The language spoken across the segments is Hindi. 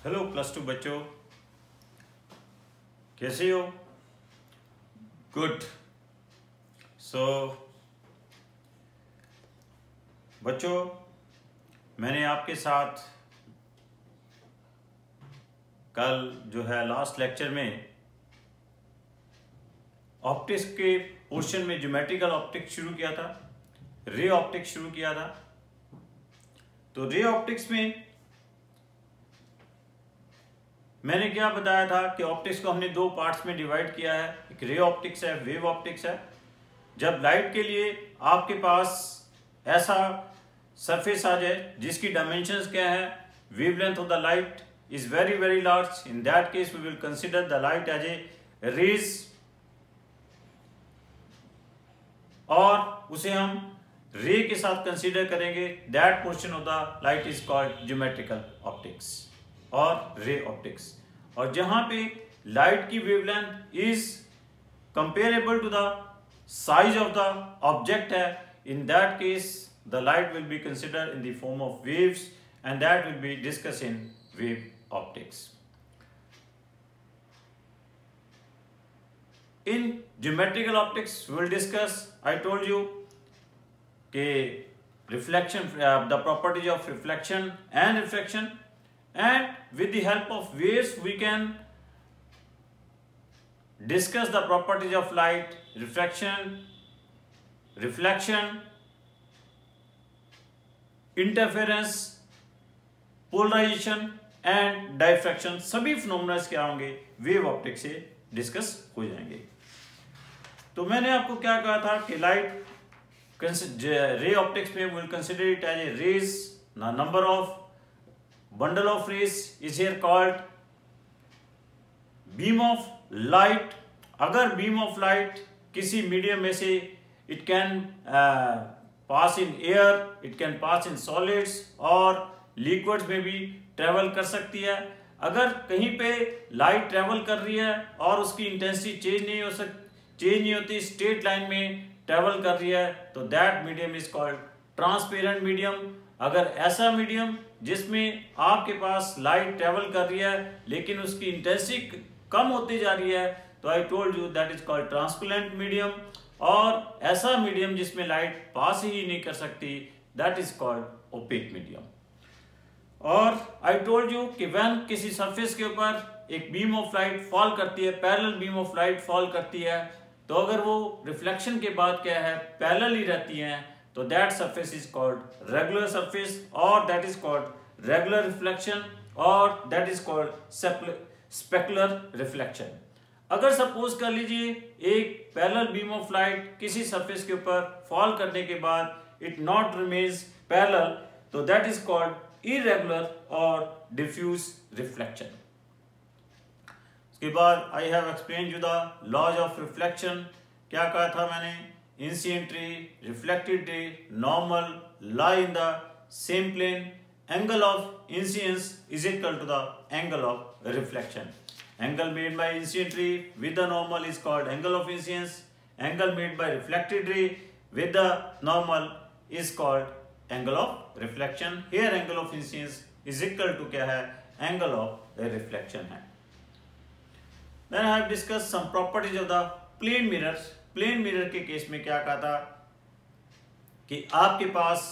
हेलो प्लस टू बच्चों, कैसे हो? गुड। सो बच्चों, मैंने आपके साथ कल जो है लास्ट लेक्चर में ऑप्टिक्स के पोर्शन में ज्योमेट्रिकल ऑप्टिक्स शुरू किया था, रे ऑप्टिक्स शुरू किया था। तो रे ऑप्टिक्स में मैंने क्या बताया था कि ऑप्टिक्स को हमने दो पार्ट्स में डिवाइड किया है। एक रे ऑप्टिक्स है, वेव ऑप्टिक्स है। जब लाइट के लिए आपके पास ऐसा सरफेस आ जाए जिसकी डायमेंशंस क्या है, wavelength of the light is very very large, in that case we will consider the light as a rays, और उसे हम रे के साथ कंसिडर करेंगे। That portion of the light is called geometrical optics और रे ऑप्टिक्स। और जहां पे लाइट की wavelength is comparable to the size of the object है, in that case the light will be considered in the form of waves, and that will be discuss in wave optics. In geometrical optics we will discuss, I told you, reflection, the properties of reflection and refraction, and with the help of waves we can discuss the properties of light, refraction, reflection, interference, polarization and diffraction। सभी phenomena क्या होंगे, वेव ऑप्टिक्स से डिस्कस हो जाएंगे। तो मैंने आपको क्या कहा था कि लाइट रे ऑप्टिक्स में will consider it as a rays, number of bundle of rays is here called beam of light. अगर बीम ऑफ लाइट किसी मीडियम में से, it can pass in air, it can pass in solids और लिक्विड्स में भी ट्रेवल कर सकती है। अगर कहीं पे लाइट ट्रेवल कर रही है और उसकी इंटेंसिटी चेंज नहीं होती, स्ट्रेट लाइन में ट्रेवल कर रही है, तो that medium is called transparent medium. अगर ऐसा मीडियम जिसमें आपके पास लाइट ट्रेवल कर रही है लेकिन उसकी इंटेंसिटी कम होती जा रही है, तो I told you that is called transparent medium. और ऐसा मीडियम जिसमें लाइट पास ही नहीं कर सकती, that is called opaque medium. और आई टोल्ड यू कि व्हेन किसी सरफेस के ऊपर एक बीम ऑफ लाइट फॉल करती है, parallel beam of light fall करती है, तो अगर वो रिफ्लेक्शन के बाद क्या है, पैरेलल ही रहती हैं, तो that surface is called regular surface, और that is called regular reflection, और that is called specular reflection. अगर सपोज कर लीजिए एक पैरेलल बीम ऑफ लाइट किसी सरफेस के ऊपर फॉल करने के बाद इट नॉट रिमेन्स पैरेलल, तो दैट इज कॉल्ड irregular और diffuse reflection। उसके बाद I have explained you the laws of reflection। क्या कहा था मैंने? Incident ray, reflected ray, normal lie in the same plane, angle of incidence is equal to the angle of reflection। Angle made by incident ray with the normal is called angle of incidence, angle made by reflected ray with the normal is called angle of reflection. Here angle of incidence is equal to क्या है, एंगल ऑफ रिफ्लेक्शन है। Then I have discuss some properties of the plane mirrors. Plane mirror के केस में क्या कहा था कि आपके पास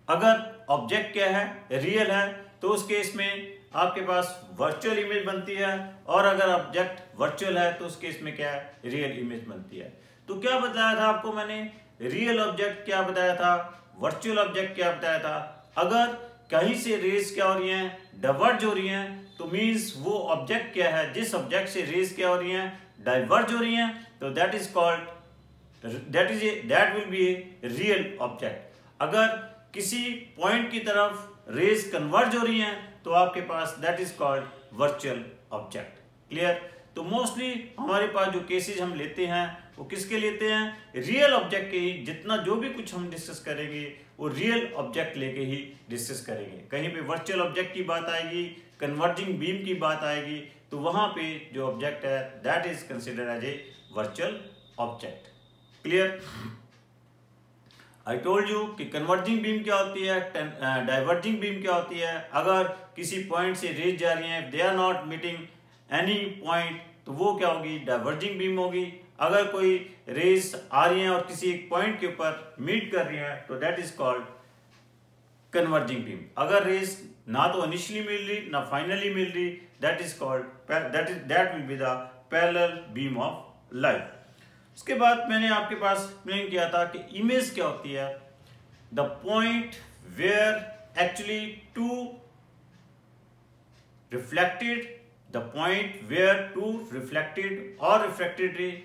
अगर ऑब्जेक्ट क्या है, रियल है, तो उस केस में आपके पास वर्चुअल इमेज बनती है, और अगर ऑब्जेक्ट वर्चुअल है तो उस केस में क्या है, रियल इमेज बनती है। तो क्या बताया था आपको मैंने, रियल ऑब्जेक्ट क्या बताया था, वर्चुअल ऑब्जेक्ट क्या बताया था। अगर कहीं से रेज क्या हो रही हैं, डाइवर्ज हो रही हैं, तो मींस वो ऑब्जेक्ट क्या है, जिस ऑब्जेक्ट से रेज क्या हो रही हैं, डाइवर्ज हो रही हैं, तो that is called, that will B a real object. अगर किसी पॉइंट की तरफ रेज कन्वर्ज हो रही हैं, तो आपके पास that is called virtual object. Clear? तो मोस्टली हमारे पास जो केसेस हम लेते हैं वो किसके लेते हैं, रियल ऑब्जेक्ट के ही। जितना जो भी कुछ हम डिस्कस करेंगे वो रियल ऑब्जेक्ट लेके ही डिस्कस करेंगे। कहीं पे वर्चुअल ऑब्जेक्ट की बात आएगी, कन्वर्जिंग बीम की बात आएगी, तो वहां पे जो ऑब्जेक्ट है that is considered as a virtual object. Clear? I told you कि कन्वर्जिंग बीम क्या होती है, डाइवर्जिंग बीम क्या होती है। अगर किसी पॉइंट से रेज जा रही है, they are not meeting any point, तो वो क्या होगी, डाइवर्जिंग बीम होगी। अगर कोई रेज आ रही है और किसी एक पॉइंट के ऊपर मीट कर रही है तो that is called converging beam. अगर रेज ना तो इनिशियली मिल रही ना फाइनली मिल रही, that is called that will be the parallel beam of light. उसके बाद मैंने आपके पास एक्सप्लेन किया था कि इमेज क्या होती है, the point where actually two reflected, the point where two reflected और refracted ray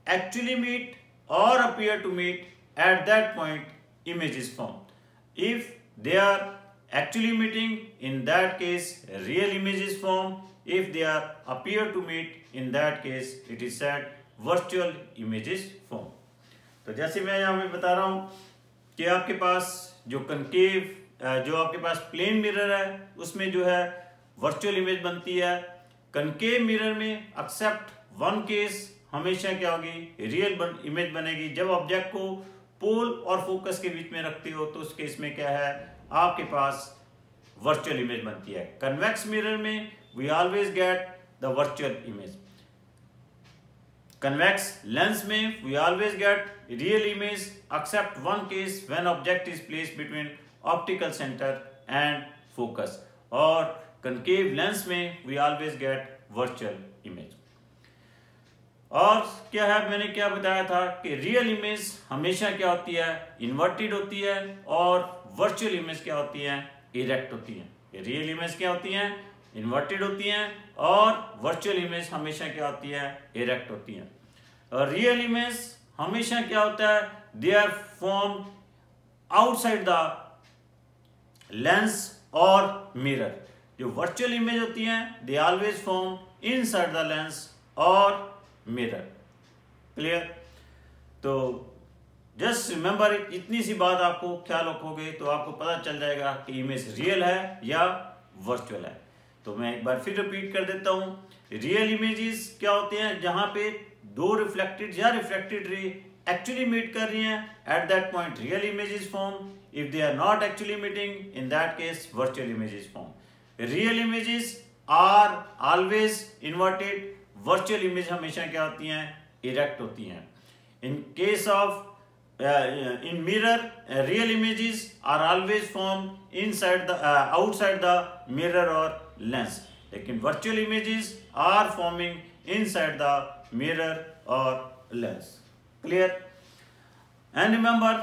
actually meet or appear to meet, at that point image is formed. If they are actually meeting, in that case real image is formed. If they are appear to meet, in that case it is said virtual image is formed. तो जैसे मैं यहाँ पे बता रहा हूँ कि आपके पास जो कनकेव जो आपके पास प्लेन मिरर है उसमें जो है वर्चुअल इमेज बनती है। कनकेव मिरर में एक्सेप्ट वन केस हमेशा क्या होगी, रियल इमेज बनेगी। जब ऑब्जेक्ट को पोल और फोकस के बीच में रखते हो तो उस केस में क्या है, आपके पास वर्चुअल इमेज बनती है। कन्वेक्स मिरर में we always get the virtual image. Convex lens में we always get real image except one case when object is placed between optical centre and focus. और कनकेव लेंस में we always get virtual image. और क्या है, मैंने क्या बताया था कि रियल इमेज हमेशा क्या होती है, इन्वर्टेड होती है, और वर्चुअल इमेज क्या होती है, इरेक्ट होती है। रियल इमेज क्या होती है, इन्वर्टेड होती हैं, और वर्चुअल इमेज हमेशा क्या होती है, इरेक्ट होती हैं। और रियल इमेज हमेशा क्या होता है, they are form outside the lens और मिरर। जो वर्चुअल इमेज होती हैं they always form inside the lens और मिरर। क्लियर? तो जस्ट रिमेंबर इतनी सी बात आपको ख्याल रखोगे तो आपको पता चल जाएगा कि इमेज रियल है या वर्चुअल है। तो मैं एक बार फिर रिपीट कर देता हूं। रियल इमेजेस क्या होते हैं, जहां पे दो रिफ्लेक्टेड या रिफ्रैक्टेड रे एक्चुअली मीट कर रही हैं, at that point real image is form. If they are not actually meeting, in that case virtual image is form. Real images are always inverted, virtual image हमेशा क्या होती हैं, इरेक्ट होती हैं। In case of in mirror real images are always form inside the outside the mirror और लेंस, लेकिन virtual images are forming inside the mirror और लेंस। क्लियर? एंड रिमेंबर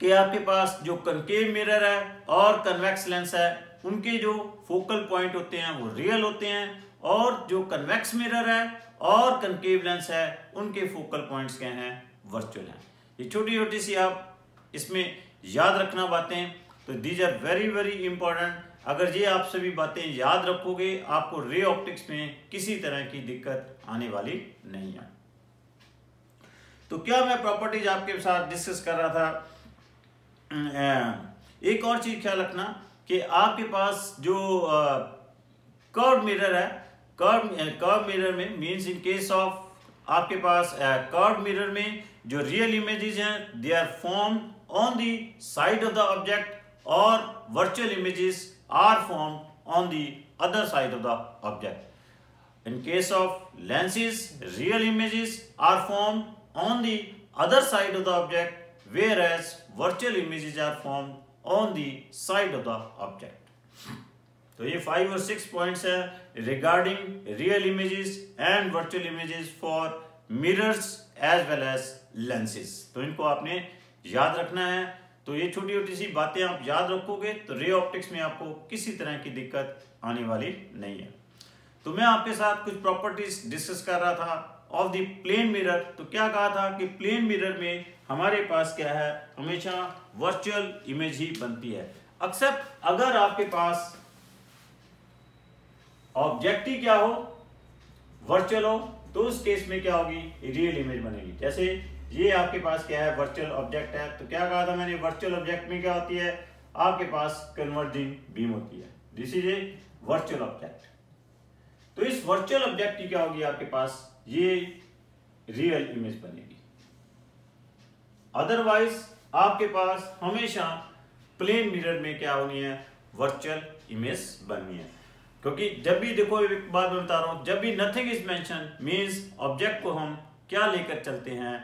कि आपके पास जो कनकेव मिरर है और कन्वेक्स लेंस है उनके जो फोकल पॉइंट होते हैं वो रियल होते हैं, और जो कन्वेक्स मिरर है और कनकेव लेंस है उनके फोकल पॉइंट्स क्या हैं, वर्चुअल हैं। ये छोटी छोटी सी आप इसमें याद रखना बातें, तो these are very very important. अगर ये आप सभी बातें याद रखोगे आपको रे ऑप्टिक्स में किसी तरह की दिक्कत आने वाली नहीं है। तो क्या मैं प्रॉपर्टीज आपके साथ डिस्कस कर रहा था, एक और चीज ख्याल रखना कि आपके पास जो कर्व मिरर है, कर्व मिरर में मींस इन केस ऑफ आपके पास कर्व मिरर में जो रियल इमेजेस हैं they are formed on the side of the object, और virtual images are formed on the other side of the object. In case of lenses real images are formed on the other side of the object, whereas virtual images are formed on the side of the object. तो ये 5 और 6 पॉइंट्स हैं regarding real images and virtual images for mirrors as well as lenses. तो इनको आपने याद रखना है। तो ये छोटी छोटी सी बातें आप याद रखोगे तो रे ऑप्टिक्स में आपको किसी तरह की दिक्कत आने वाली नहीं है। तो मैं आपके साथ कुछ प्रॉपर्टीज डिस्कस कर रहा था ऑफ द प्लेन मिरर। तो क्या कहा था कि प्लेन मिरर में हमारे पास क्या है, हमेशा वर्चुअल इमेज ही बनती है, एक्सेप्ट अगर आपके पास ऑब्जेक्ट ही क्या हो, वर्चुअल हो, तो उस केस में क्या होगी, रियल इमेज बनेगी। जैसे ये आपके पास क्या है, वर्चुअल ऑब्जेक्ट है। तो क्या कहा था मैंने, वर्चुअल ऑब्जेक्ट में क्या होती है, आपके पास कन्वर्जिंग बीम होती है। This is A virtual object. तो इस वर्चुअल ऑब्जेक्ट की क्या होगी, आपके पास ये रियल इमेज बनेगी। अदरवाइज आपके पास हमेशा प्लेन मिरर में क्या होनी है, वर्चुअल इमेज बननी है। क्योंकि जब भी देखो, एक बात बता रहा हूं, जब भी nothing is mention means object को हम क्या लेकर चलते हैं,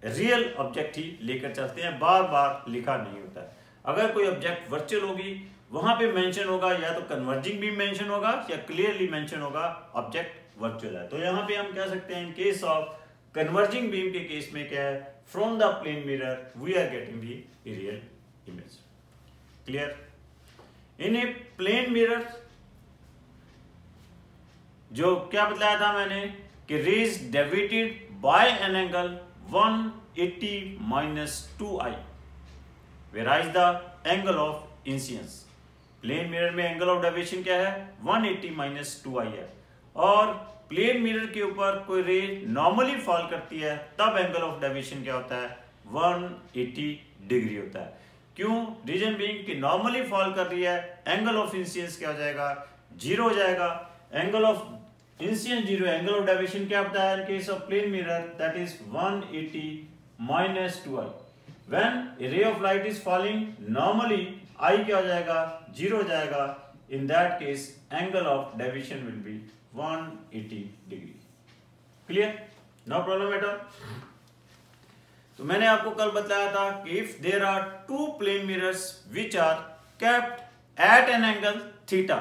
रियल ऑब्जेक्ट ही लेकर चलते हैं, बार बार लिखा नहीं होता है। अगर कोई ऑब्जेक्ट वर्चुअल होगी, वहां पे मेंशन होगा या तो कन्वर्जिंग भी मेंशन होगा या क्लियरली मेंशन होगा ऑब्जेक्ट वर्चुअल है। तो यहाँ पे हम कह सकते हैं in case of converging beam के केस में क्या है, from the plane mirror we are getting the real image. Clear? In a plane mirror जो क्या बताया था मैंने कि rays deviated by an angle 180 - 2i whereas the angle of incidence, plane mirror में एंगल ऑफ डेविएशन क्या है, 180 - 2i है। और प्लेन मिरर के ऊपर कोई रे नॉर्मली फॉल करती है तब एंगल ऑफ डेविएशन क्या होता है, 180 डिग्री होता है। क्यों? रीजन बीइंग कि नॉर्मली फॉल कर रही है, एंगल ऑफ इंसिडेंस क्या हो जाएगा, 0 हो जाएगा। Angle of incidence 0, angle of deviation क्या होता है in case of plane mirror, that is 180 - 2i। When a ray of light is falling normally, i क्या हो जाएगा, 0 हो जाएगा। In that case angle of deviation will be 180 degree. Clear? No problem at all. तो मैंने आपको कल बताया था कि if there are two plane mirrors which are kept at an angle theta,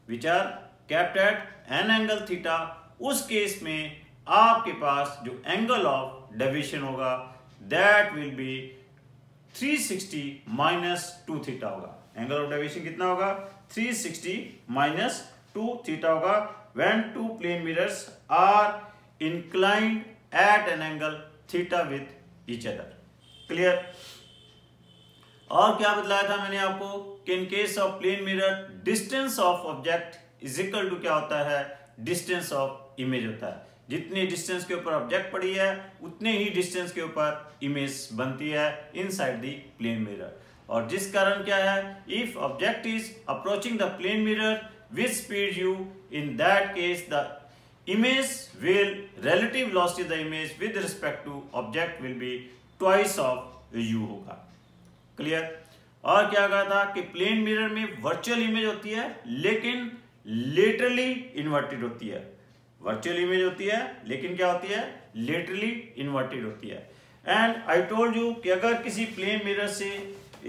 which are kept at an angle theta, उस केस में आपके पास जो एंगल ऑफ डेविएशन होगा दैट विल बी 360 - 2 थीटा होगा। एंगल ऑफ डेविएशन कितना होगा, 360 - 2 थीटा होगा when two plane mirrors are inclined at an angle theta with each other. Clear? और क्या बतलाया था मैंने आपको कि in case of plane mirror distance of object is equal to क्या होता है, डिस्टेंस ऑफ इमेज होता है। जितनी डिस्टेंस के ऊपर ऑब्जेक्ट पड़ी है उतने ही डिस्टेंस के ऊपर इमेज बनती है इनसाइड द प्लेन मिरर। और जिस कारण क्या है, if object is approaching the plane mirror with speed u, in that case the image will relative velocity of the image with respect to object will be twice of u होगा। क्लियर? और क्या कहा था कि प्लेन मिरर में वर्चुअल इमेज होती है लेकिन लेटरली इन्वर्टेड होती है। वर्चुअल इमेज होती है लेकिन क्या होती है, लेटरली इन्वर्टेड होती है। एंड आई टोल्ड यू कि अगर किसी प्लेन मिरर से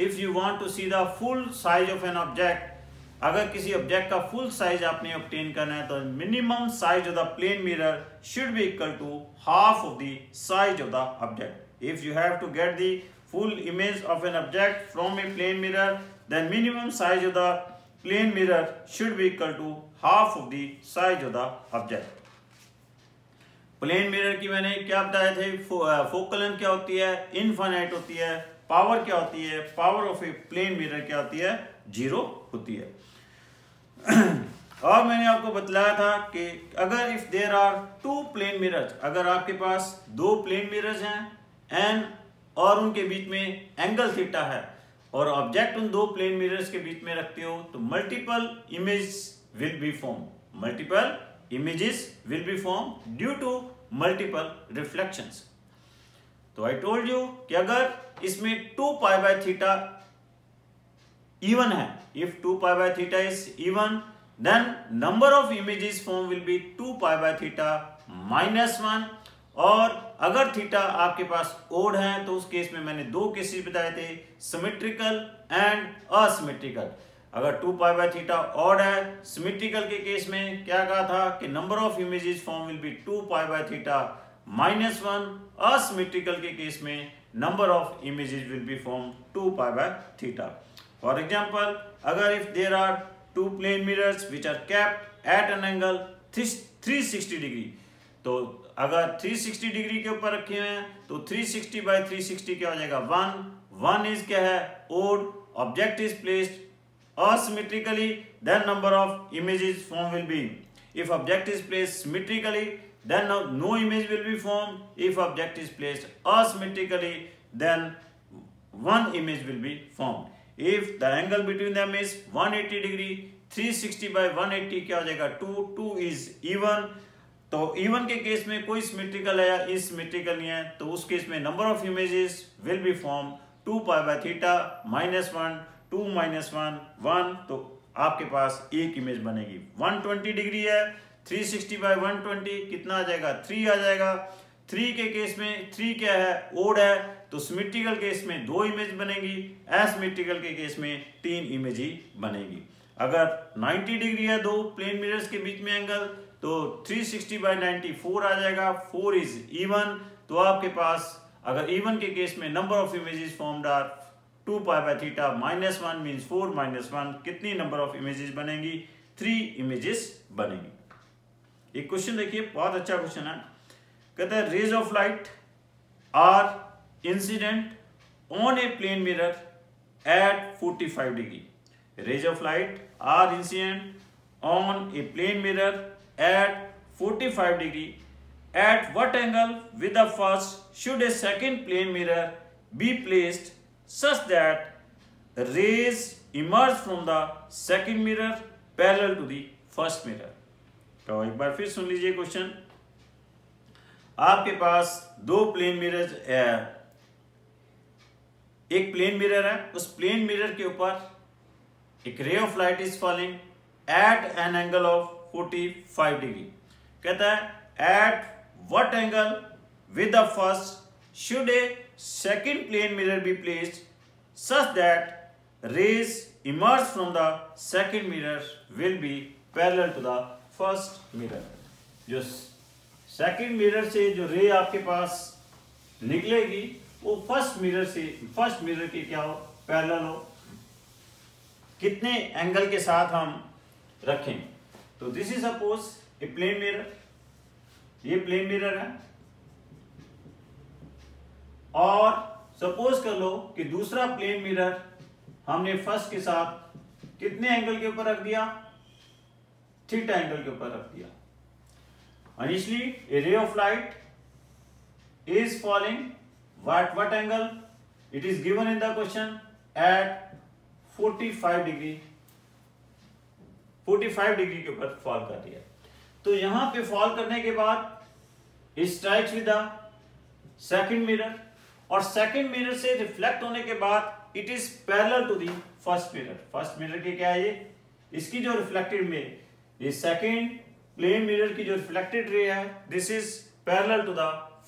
if you want to see the full size of an object, अगर किसी ऑब्जेक्ट का फुल साइज आपने ऑब्टेन करना है तो minimum size of the plane mirror should be equal to half of the size of the object. If you have to get the full image of an object from a plane mirror, then minimum size of the plane mirror should be equal to half of the size of the object. Plane mirror की मैंने क्या बताए थे, फोकल लेंथ क्या होती है, इनफाइनाइट होती है। पावर क्या होती है, power of a plane mirror क्या होती है, 0 होती है। और मैंने आपको बतलाया था कि अगर if there are two plane mirrors, अगर आपके पास 2 प्लेन मिरर्स हैं एंड और उनके बीच में एंगल थीटा है और ऑब्जेक्ट उन 2 प्लेन मिरर्स के बीच में रखते हो तो multiple image will be form, multiple images will be form due to multiple reflections. तो आई टोल्ड यू कि अगर इसमें 2π/θ even है, if 2π/θ is even, then number of images formed will be 2π/θ -1। और अगर थीटा आपके पास ओड है तो उस केस में मैंने 2 केसेस बताए थे, सिमेट्रिकल एंड असिमेट्रिकल। अगर 2π/θ ऑड है, सिमेट्रिकल के केस में क्या कहा था कि number of images form will be 2π/θ -1। Asymmetrical के केस में number of images will be form 2π/θ। For example, अगर if there are 2 plane mirrors which are kept at an angle 360 degree, तो अगर 360 डिग्री के ऊपर रखे हुए हैं तो 360/360 क्या हो जाएगा, 1 इज क्या है, odd, object is placed asymmetrically, then number of images formed will be, if object is placed symmetrically then no image will be formed, if object is placed asymmetrically then 1 image will be formed। If the angle between them is 180 degree, 360/180 क्या हो जाएगा, 2 is even, तो इवन के केस में कोई सिमेट्रिकल है या इसिमेट्रिकल नहीं है, तो उस केस में number of images will be form 2 pi by theta -1 2 -1 1, तो आपके पास एक इमेज बनेगी। 120 डिग्री है, 360 बाय 120 कितना आ जाएगा 3 आ जाएगा। 3 के केस में 3 क्या है ओड है, तो सिमेट्रिकल केस में 2 इमेज बनेगी, एसिमेट्रिकल के केस में 3 इमेज ही बनेगी। अगर 90 डिग्री है दो प्लेन मिरर्स के बीच में एंगल, तो 360 बाय 90 4 आ जाएगा, 4 इज इवन। तो आपके पास अगर इवन के केस में number of images formed are 2 pi by theta -1 means 4 -1, कितनी नंबर ऑफ इमेजेस बनेंगी 3 इमेजेस बनेंगी। एक क्वेश्चन देखिए, बहुत अच्छा क्वेश्चन है। कहता है rays of light are incident on a plane mirror at 45 degree. Rays of light are incident on a plane mirror at 45 degree. At what angle with the first should a second plane mirror be placed such that rays emerge from the second mirror parallel to the first mirror? तो एक बार फिर सुन लीजिए क्वेश्चन। आपके पास दो प्लेन मिरर, एक प्लेन मिरर है, उस प्लेन मिरर के ऊपर एक ray of light is falling at an angle of 45 degree. कहता है at what angle with the first should a second plane mirror be placed such that rays emerge from the second mirror will be parallel to the first mirror. जो सेकंड मिरर से जो रे आपके पास निकलेगी वो फर्स्ट मिरर के क्या हो पैरेलल हो, कितने एंगल के साथ हम रखें। तो this is suppose a plane mirror, ये प्लेन मिरर है, और सपोज कर लो कि दूसरा प्लेन मिरर हमने फर्स्ट के साथ कितने एंगल के ऊपर रख दिया, थीटा एंगल के ऊपर रख दिया। Initially A ray of light is falling what angle? It is given in the question at 45 degree, 45 degree के ऊपर फॉल कर रही है। तो यहां पे फॉल करने के बाद strikes with the second mirror, और सेकंड मिरर से रिफ्लेक्ट होने के बाद it is parallel to the first mirror. First mirror के क्या है ये, इसकी जो रिफ्लेक्टेड में ये सेकंड प्लेन मिरर की जो रिफ्लेक्टेड रे है this is parallel to the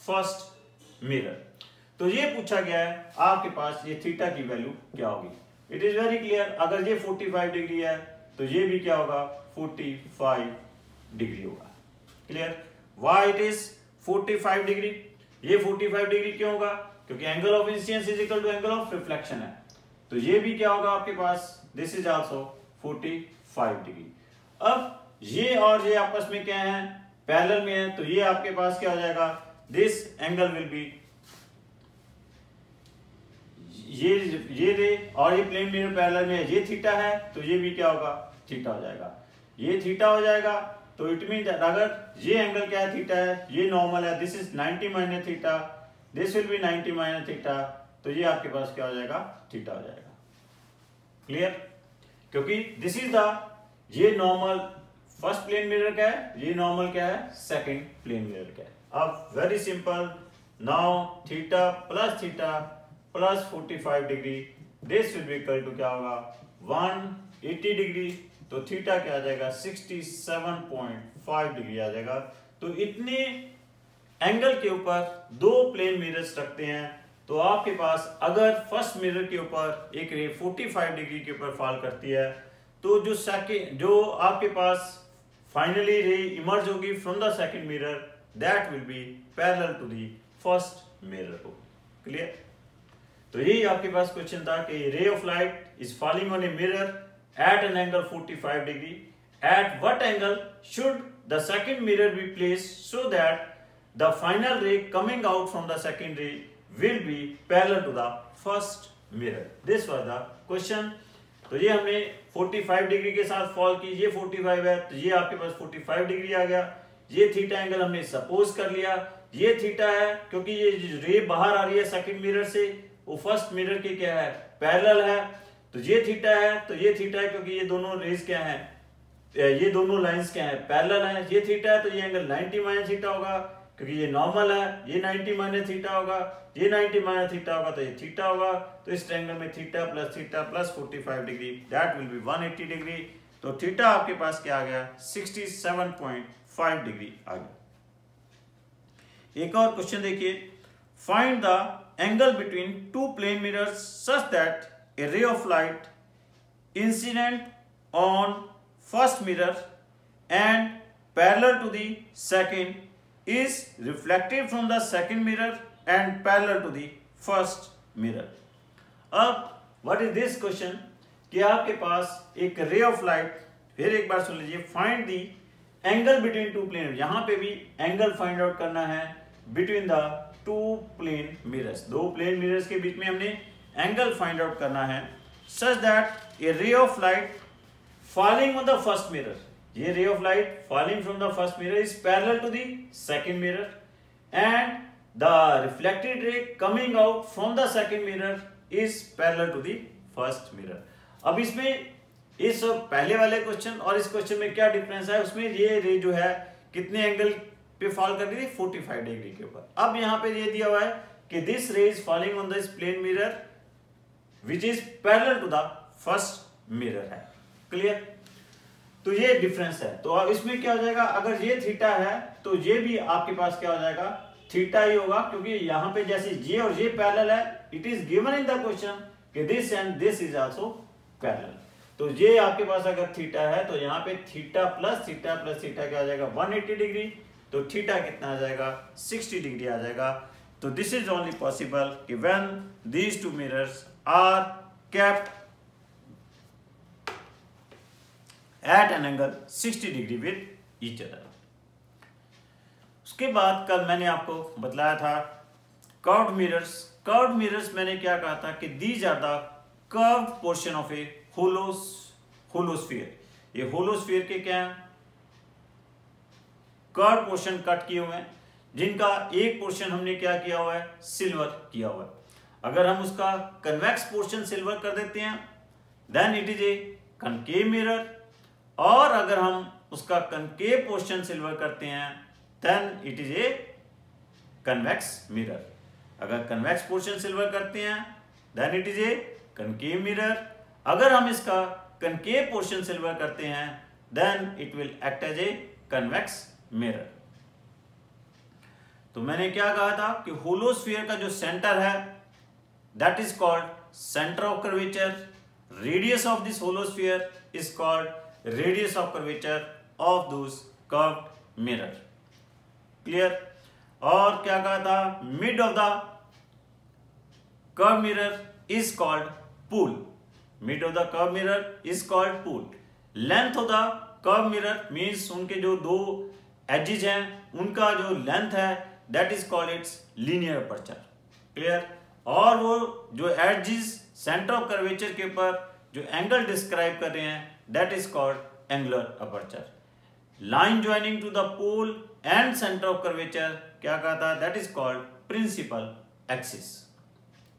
first mirror. तो ये पूछा गया है आपके पास ये थीटा की वैल्यू क्या होगी। इट इज वेरी क्लियर, अगर ये 45 डिग्री है तो ये भी क्या होगा 45 डिग्री होगा। Clear, why it is 45 degree, ये 45 डिग्री क्यों होगा, क्योंकि angle of incidence is equal to angle of reflection है। तो ये भी क्या होगा आपके पास, दिस इज आल्सो 45 डिग्री। अब ये और ये आपस में क्या है, पैरेलल में है, तो ये आपके पास क्या हो जाएगा, दिस एंगल विल बी, ये रे और ये प्लेन मिरर पैरेलल में है, ये थीटा है, तो ये भी क्या होगा थीटा हो जाएगा, ये थीटा हो जाएगा। तो इट मीन अगर ये एंगल क्या है थीटा है, ये नॉर्मल है, this is 90 minus theta, this will B 90 minus theta, तो ये आपके पास क्या हो जाएगा थीटा हो जाएगा। क्लियर, क्योंकि दिस इज द, ये नॉर्मल फर्स्ट प्लेन मिरर का है, ये नॉर्मल क्या है सेकंड प्लेन मिरर का है। अब very simple, now theta plus 45 degree this will be equal to क्या होगा 180 डिग्री, तो थीटा क्या आ जाएगा 67.5 डिग्री आ जाएगा। तो इतने एंगल के ऊपर दो प्लेन मिरर्स रखते हैं, तो आपके पास अगर फर्स्ट मिरर के ऊपर एक रे 45 डिग्री के ऊपर फॉल करती है, तो जो आपके पास फाइनली रे इमर्ज होगी from the second mirror that will be parallel to the first mirror को। क्लियर, तो यही आपके पास क्वेश्चन था कि ray of light is falling on a mirror at an angle 45 degree, at what angle should the second mirror be placed so that the final ray coming out from the second ray will be parallel to the first mirror. This was the question. तो ये हमने 45 डिग्री के साथ फॉल की, ये 45 है, तो ये आपके पास 45 डिग्री आ गया। ये थीटा एंगल हमने सपोज कर लिया, ये थीटा है क्योंकि ये रे बाहर आ रही है सेकंड मिरर से, वो फर्स्ट मिरर के क्या है पैरेलल है, तो ये थीटा है, तो ये थीटा है क्योंकि ये दोनों रेज क्या है ये दोनों लाइंस क्या है, पैरेलल है। ये थीटा है तो ये एंगल 90 माइनस थीटा होगा, क्योंकि ये नॉर्मल है। ये 90 माइनस थीटा होगा, ये 90 माइनस थीटा होगा तो ये थीटा होगा। तो इस ट्रायंगल में theta plus 45 degree, that will be 180 degree. तो थीटा आपके पास क्या आ गया, 67.5 डिग्री आ गया। एक और क्वेश्चन देखिए, find the angle between two plane mirrors such that a ray of light incident on first mirror and parallel to the second is reflected from the second mirror and parallel to the first mirror. अब व्हाट इज दिस क्वेश्चन कि आपके पास एक रे ऑफ लाइट, फिर एक बार सुन लीजिए, find the angle between two plane, यहां पे भी एंगल फाइंड आउट करना है between the two plane mirrors, दो प्लेन मिरर्स के बीच में हमने एंगल फाइंड आउट करना है सच that a ray of light falling on the first mirror, ये ray of light falling from the first mirror is parallel to the second mirror and the reflected ray coming out from the second mirror is parallel to the first mirror। अब इसमें इस पहले वाले क्वेश्चन और इस क्वेश्चन में क्या डिफरेंस है, उसमें ये रे जो है कितने एंगल पे फॉल कर रही थी, 45 डिग्री के ऊपर। अब यहाँ पे ये दिया हुआ है कि this ray is falling on this plane mirror which is parallel to the first mirror है। क्लियर, तो ये डिफरेंस है। तो अब इसमें क्या हो जाएगा, अगर ये थीटा है तो ये भी आपके पास क्या हो जाएगा, थीटा ही होगा, क्योंकि यहाँ पे जैसे ये और ये पैरेलल है, it is given in the question कि this and this is also parallel. तो ये आपके पास अगर थीटा है तो यहाँ पे थीटा प्लस थीटा क्या हो जाएगा, 180 डिग्री। तो थीटा कितना आ जाएगा, 60 डिग्री आ जाएगा। तो दिस इज ओनली पॉसिबल कि when these two mirrors are kept at an angle 60 degree with each other। उसके बाद कल मैंने आपको बतलाया था कर्व्ड मिरर्स। कर्व्ड मिरर्स मैंने क्या कहा था कि these are the curved portion of a होलोस्फीयर। ये होलोस्फीयर के क्या हैं, कर्व पोर्शन कट किए हुए हैं, जिनका एक पोर्शन हमने क्या किया हुआ है, सिल्वर किया हुआ है। अगर हम उसका कन्वेक्स पोर्शन सिल्वर कर देते हैं then it is a concave mirror, और अगर हम उसका कनकेव पोर्शन सिल्वर करते हैं then it is a convex mirror. अगर कन्वेक्स पोर्शन सिल्वर करते हैं then it is a concave mirror. अगर हम इसका कनकेव पोर्शन सिल्वर करते हैं then it will act as a convex mirror. तो मैंने क्या कहा था कि होलोस्फीयर का जो सेंटर है that is called center of curvature. Radius of this hollow sphere is called radius of curvature of those curved mirror। Clear, और क्या कहा था, mid of the curved mirror is called pool। mid of the curved mirror is called pool। length of the curved mirror means उनके जो दो edges हैं उनका जो length है that is called its linear aperture। Clear, और वो जो edges center of curvature के ऊपर जो एंगल डिस्क्राइब कर रहे हैं that is called angular aperture। line joining to the pole and center of curvature क्या कहा था, that is called principal axis।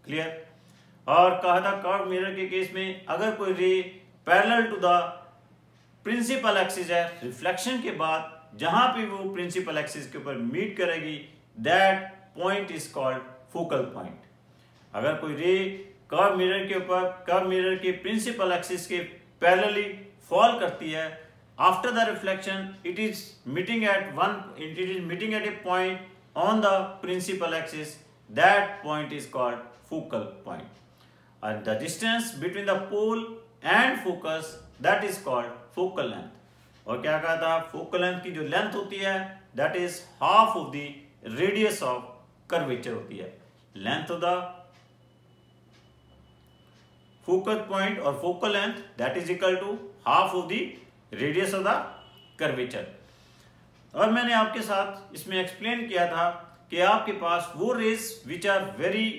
Clear, और कहा था कर्व मिरर के केस में अगर कोई ray parallel to the principal axis है, रिफ्लेक्शन के बाद जहां पे वो प्रिंसिपल एक्सिस के ऊपर मीट करेगी that point is called focal point. अगर कोई रे कर्व मिरर के ऊपर, कर्व मिरर के प्रिंसिपल एक्सिस के पैरेलली फॉल करती है, after the reflection it is meeting at a point on the principal axis, that point is called focal point. and the distance between the pole and focus that is called focal length। और क्या कहा था, focal length की जो लेंथ होती है that is half of the radius of curvature होती है। length of the focal point और focal length that is equal to half of the radius of the curvature। और मैंने आपके साथ इसमें एक्सप्लेन किया था कि आपके पास वो rays which are very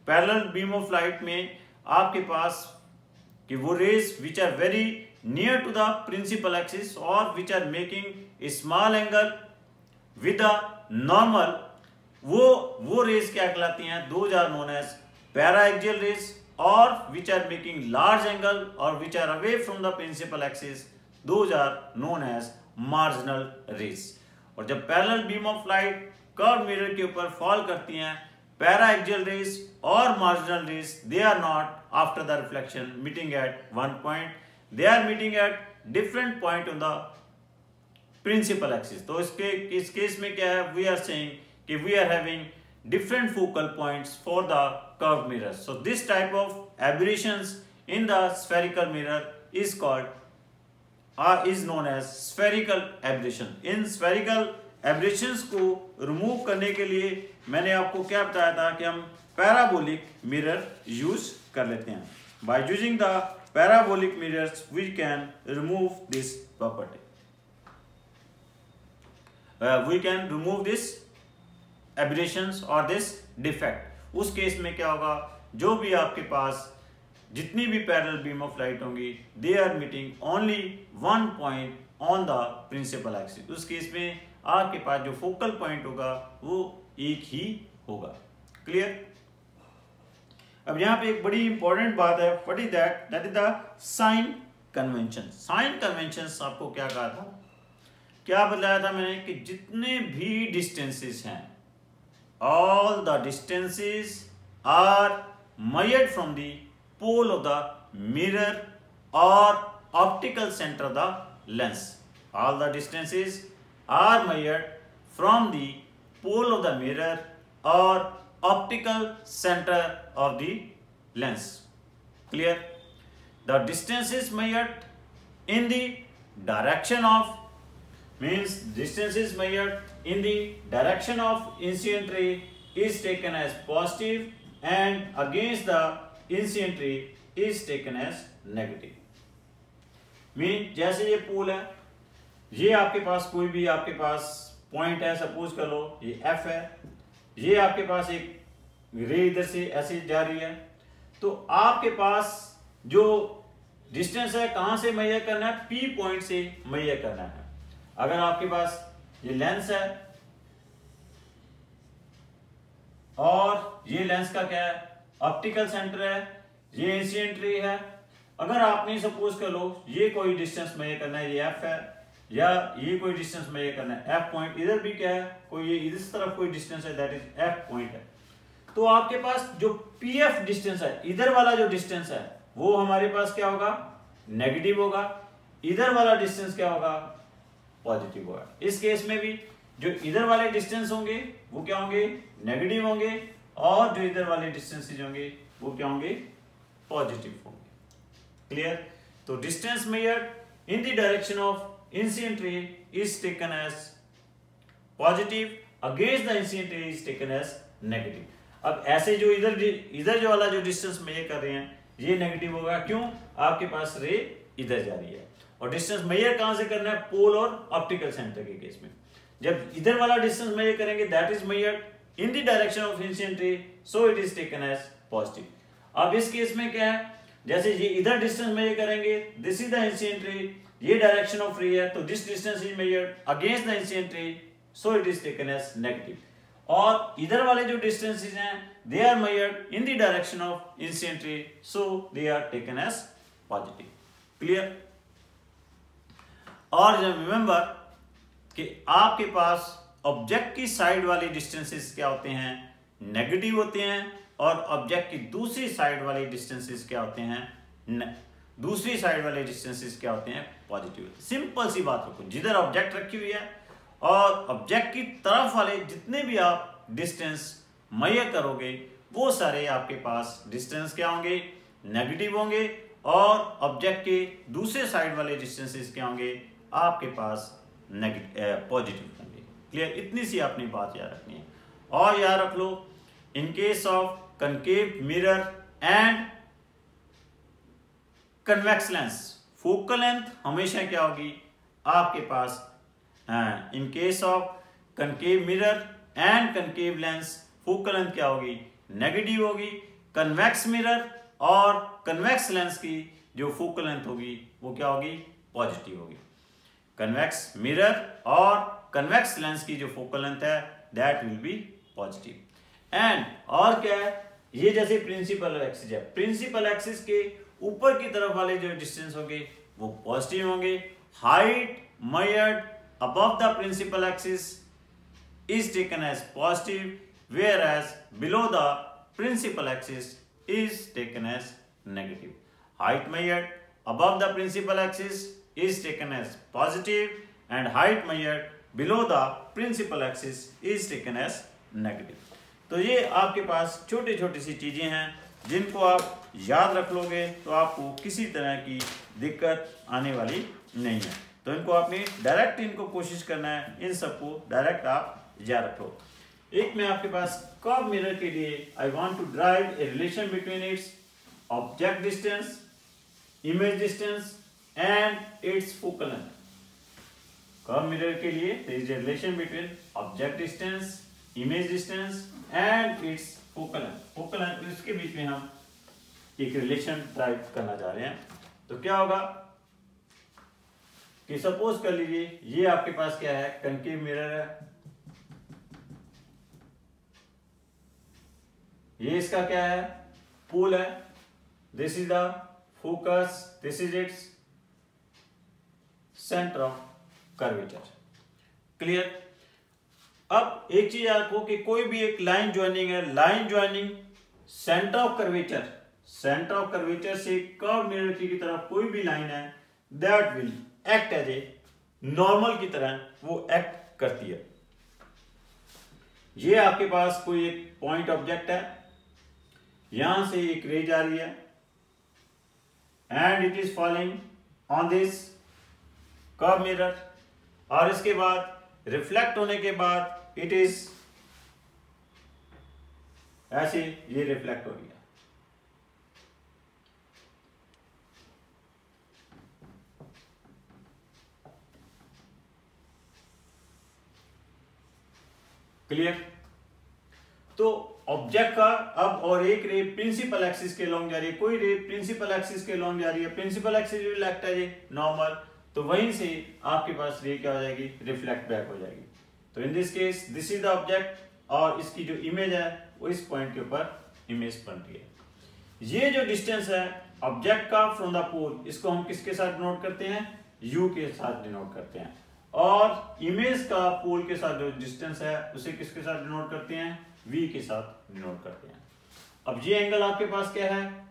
parallel beam of light में आपके पास कि वो rays which are very near to the principal axis और which are making a small angle with the normal, वो रेज क्या कहलाती हैं, those are known as paraxial rays, और which are making large angle और which are away from the principal axis those are known as marginal rays. और जब parallel beam of light curve mirror के ऊपर फॉल करती हैं, पैरा एक्सियल रेज और marginal rays, they are not after the reflection meeting at one point, they are meeting at different point on the principal axis. तो इस केस में क्या है, वी आर सेइंग कि we are having different focal points for the curved mirror. So this type of aberrations in the spherical mirror is called is known as spherical aberration. In spherical aberrations को remove करने के लिए मैंने आपको क्या बताया था कि हम parabolic mirror use कर लेते हैं. By using the parabolic mirrors we can remove this property. We can remove this aberrations और दिस डिफेक्ट। उस केस में क्या होगा, जो भी आपके पास जितनी भी पैरेलल बीम ऑफ लाइट होंगी, they are meeting only one point on the principal axis. उस केस में आपके पास जो फोकल पॉइंट होगा वो एक ही होगा। क्लियर? अब यहाँ पे एक बड़ी इंपॉर्टेंट बात है, what is that? That is the sign convention. Sign convention आपको क्या कहा था, क्या बताया था मैंने कि जितने भी डिस्टेंसेस हैं, all the distances are measured from the pole of the mirror or optical center of the lens. All the distances are measured from the pole of the mirror or optical center of the lens. Clear? The distance is measured in the direction of, means distance is measured in the direction of incident ray is taken as positive and against the incident ray is taken as negative. Mean जैसे ये पोल है, ये आपके पास कोई भी आपके पास पॉइंट है, सपोज कर लो ये F है, ये आपके पास एक रे इधर से ऐसे जा रही है, तो आपके पास जो डिस्टेंस है कहां से मेजर करना है, P पॉइंट से मेजर करना है। अगर आपके पास ये लेंस है और ये लेंस का क्या है, ऑप्टिकल सेंटर है, ये इंसिडेंट रे है, अगर आपने सपोज कर लो ये कोई डिस्टेंस मेजर करना है, ये F है, या ये कोई डिस्टेंस मेजर करना है F पॉइंट, इधर भी क्या है, कोई ये इस तरफ कोई डिस्टेंस है, दैट इज F पॉइंट है, तो आपके पास जो PF डिस्टेंस है, इधर वाला जो डिस्टेंस है वो हमारे पास क्या होगा, नेगेटिव होगा, इधर वाला डिस्टेंस क्या होगा, पॉजिटिव होगा। इस केस में भी जो इधर वाले डिस्टेंस होंगे वो क्या होंगे, नेगेटिव होंगे, और जो इधर वाले डिस्टेंसेज होंगे वो क्या होंगे, पॉजिटिव होंगे। क्लियर? तो distance measured in the direction of incident ray is taken as positive, against the incident ray is taken as negative. अब ऐसे जो इधर जो वाला जो डिस्टेंस मेजर कर रहे हैं ये नेगेटिव होगा, क्यों, आपके पास रे इधर जा रही है, और डिस्टेंस मेजर कहां से करना है, पोल और ऑप्टिकल सेंटर के केस में। जब इधर वाला डिस्टेंस मेजर करेंगे that is measured in the direction of incident ray, so it is taken as positive. अब इस केस में क्या है, जैसे ये इधर डिस्टेंस मेजर करेंगे, this is the incident ray, ये डायरेक्शन ऑफ रे है, तो this distance is measured against the incident ray, so it is taken as negative. और इधर वाले जो डिस्टेंसेस हैं they are measured in the direction of incident ray, so they are taken as positive. Clear? और रिमेंबर कि आपके पास ऑब्जेक्ट की साइड वाले डिस्टेंसेस क्या होते हैं, नेगेटिव होते हैं, और ऑब्जेक्ट की दूसरी साइड वाले डिस्टेंसेस क्या होते हैं, दूसरी साइड वाले डिस्टेंसेस क्या होते हैं, पॉजिटिव होते हैं। सिंपल सी बात रखो, जिधर ऑब्जेक्ट रखी हुई है और ऑब्जेक्ट की तरफ वाले जितने भी आप डिस्टेंस मेजर करोगे वो सारे आपके पास डिस्टेंस क्या होंगे, नेगेटिव होंगे, और ऑब्जेक्ट के दूसरे साइड वाले डिस्टेंसेस क्या होंगे, आपके पास पॉजिटिव होंगे। क्लियर? इतनी सी अपनी बात याद रखनी है। और याद रख लो, in case of concave mirror and convex lens, focal length हमेशा क्या होगी आपके पास, in case of concave mirror and concave lens focal length क्या होगी, नेगेटिव होगी। कन्वेक्स मिरर और कन्वेक्स लेंस की जो फोकल लेंथ होगी वो क्या होगी, पॉजिटिव होगी। कन्वेक्स मिरर और कन्वेक्स लेंस की जो फोकल लेंथ है that will B positive. And और क्या है, ये जैसे प्रिंसिपल एक्सिस है, प्रिंसिपल एक्सिस के ऊपर की तरफ वाले जो डिस्टेंस होंगे वो पॉजिटिव होंगे, height measured above the principal axis is taken as positive, whereas below the principal axis is taken as negative. Height measured above the principal axis is taken as positive and height measured below the principal axis is taken as negative. तो ये आपके पास छोटी छोटी सी चीजें हैं जिनको आप याद रख लोगे तो आपको किसी तरह की दिक्कत आने वाली नहीं है। तो इनको आपने डायरेक्ट इनको कोशिश करना है, इन सबको डायरेक्ट आप याद रखो। एक में आपके पास कर्व मिरर के लिए I want to derive a relation between its object distance, image distance and its focal length. Curve mirror के लिए there is a relation between object distance, image distance and its focal length. Focal length इसके बीच में हम एक रिलेशन ड्राइव करना चाह रहे हैं। तो क्या होगा कि सपोज कर लीजिए ये आपके पास क्या है, कनकेव मिरर है, ये इसका क्या है, पोल है, this is the focus, this is its centre of curvature. Clear. अब एक चीज आपको कि कोई भी एक लाइन ज्वाइनिंग है, line joining centre of curvature, centre of curvature से कर्व मिरर की तरफ कोई भी लाइन है, that will act as a normal की तरह वो एक्ट करती है। ये आपके पास कोई एक पॉइंट ऑब्जेक्ट है, यहां से एक रे जा रही है and it is falling on this curve mirror, और इसके बाद रिफ्लेक्ट होने के बाद इट इज ऐसे ये रिफ्लेक्ट हो रही है। क्लियर। तो ऑब्जेक्ट का अब और एक रे प्रिंसिपल एक्सिस के लॉन्ग जा रही है, कोई रे प्रिंसिपल एक्सिस के लॉन्ग जा रही है, principal axis will act as a normal, तो वहीं से आपके पास रे क्या हो जाएगी, रिफ्लेक्ट बैक हो जाएगी। तो in this case this is the object और इसकी जो इमेज है वो इस पॉइंट के ऊपर इमेज बन रही है। ये जो डिस्टेंस है ऑब्जेक्ट का फ्रॉम द पोल, इसको हम किसके साथ डिनोट करते हैं, यू के साथ डिनोट करते हैं, और इमेज का पोल के साथ जो डिस्टेंस है उसे किसके साथ डिनोट करते हैं, वी के साथ डिनोट करते हैं। अब ये एंगल आपके पास क्या है,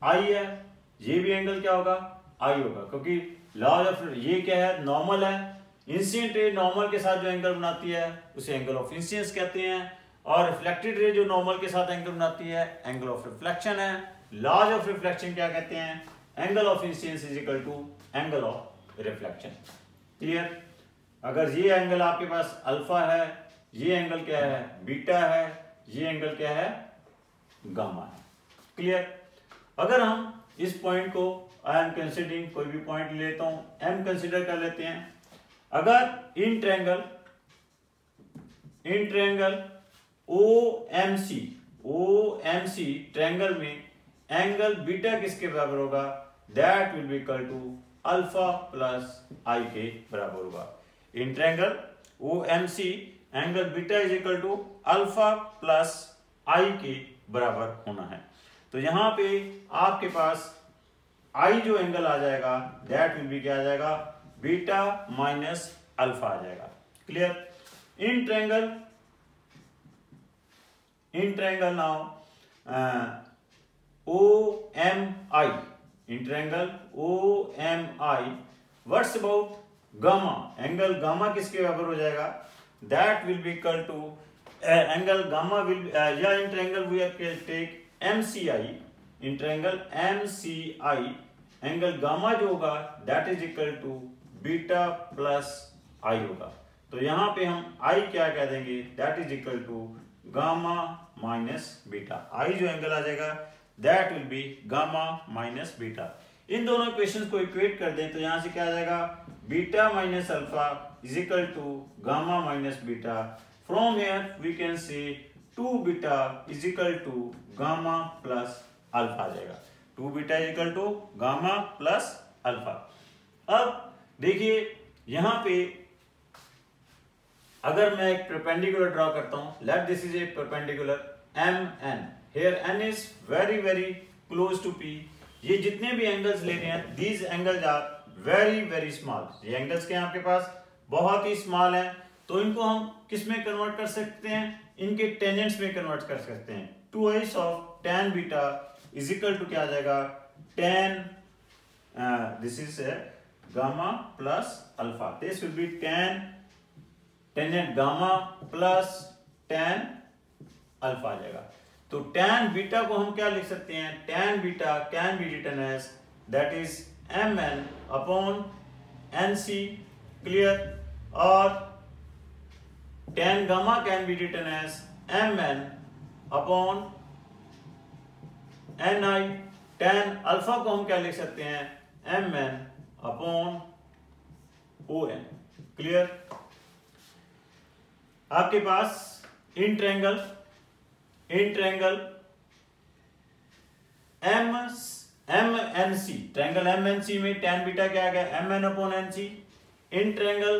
आई है, ये भी एंगल क्या होगा, आई होगा, क्योंकि लॉज ऑफ ये क्या है, नॉर्मल है, इंसिडेंट रे नॉर्मल के साथ जो एंगल बनाती है उसे एंगल ऑफ इंसिडेंस कहते हैं, और रिफ्लेक्टेड रे जो नॉर्मल के साथ एंगल बनाती है एंगल ऑफ रिफ्लेक्शन है। लॉज ऑफ रिफ्लेक्शन क्या कहते हैं, angle of incidence is equal to angle of reflection. Clear. अगर ये एंगल आपके पास अल्फा है, ये एंगल क्या है, बीटा है, ये एंगल क्या है, गामा है। क्लियर। अगर हम इस पॉइंट को आई एम कंसिडरिंग, कोई भी पॉइंट लेता हूं, एम कंसिडर कर लेते हैं, अगर इन ट्रायंगल OMC ट्रायंगल में एंगल बीटा किसके बराबर होगा, that will be equal to alpha plus I के बराबर होगा। In triangle OMC angle beta is equal to alpha plus I के बराबर होना है। तो यहां पे आपके पास आई जो एंगल आ जाएगा दैट विल बी क्या आ जाएगा, बीटा माइनस अल्फा आ जाएगा। Clear. In triangle now OMI, in triangle OMI what's about gamma, angle gamma किसके बराबर हो जाएगा, that will be equal to angle gamma will या in triangle we take MCI, in triangle MCI angle gamma जो होगा that is equal to beta plus I होगा। तो यहां पे हम आई क्या कह देंगे, that is equal to gamma minus beta. I जो एंगल आ जाएगा that will be gamma minus beta. इन दोनों इक्वेशंस को इक्वेट कर दें तो यहां से क्या आ जाएगा, beta minus alpha is equal to gamma minus beta. From here we can say 2 beta is equal to gamma plus alpha आ जाएगा। 2 beta is equal to gamma plus alpha. अब देखिए यहां पे अगर मैं एक परपेंडिकुलर ड्रॉ करता हूं, let this is a perpendicular MN, here N is very very close to P। ये जितने भी एंगल्स ले रहे हैं these angles are very very small. ये एंगल्स क्या हैं आपके पास, बहुत ही स्मॉल है, तो इनको हम किस में कन्वर्ट कर सकते हैं, इनके टेंजेंट्स में कन्वर्ट कर सकते हैं। 2i of tan beta is equal to क्या आ जाएगा, tan this is gamma plus alpha, this will be tan tangent gamma plus tan alpha आ जाएगा। तो tan बीटा को हम क्या लिख सकते हैं, tan beta can be written as that is mn upon nc, clear, और tan gamma can be written as mn upon ni, tan alpha को हम क्या लिख सकते हैं, mn अपॉन on, क्लियर। आपके पास in triangle MNC, triangle MNC में tan बीटा क्या आ गया, mn upon nc। In triangle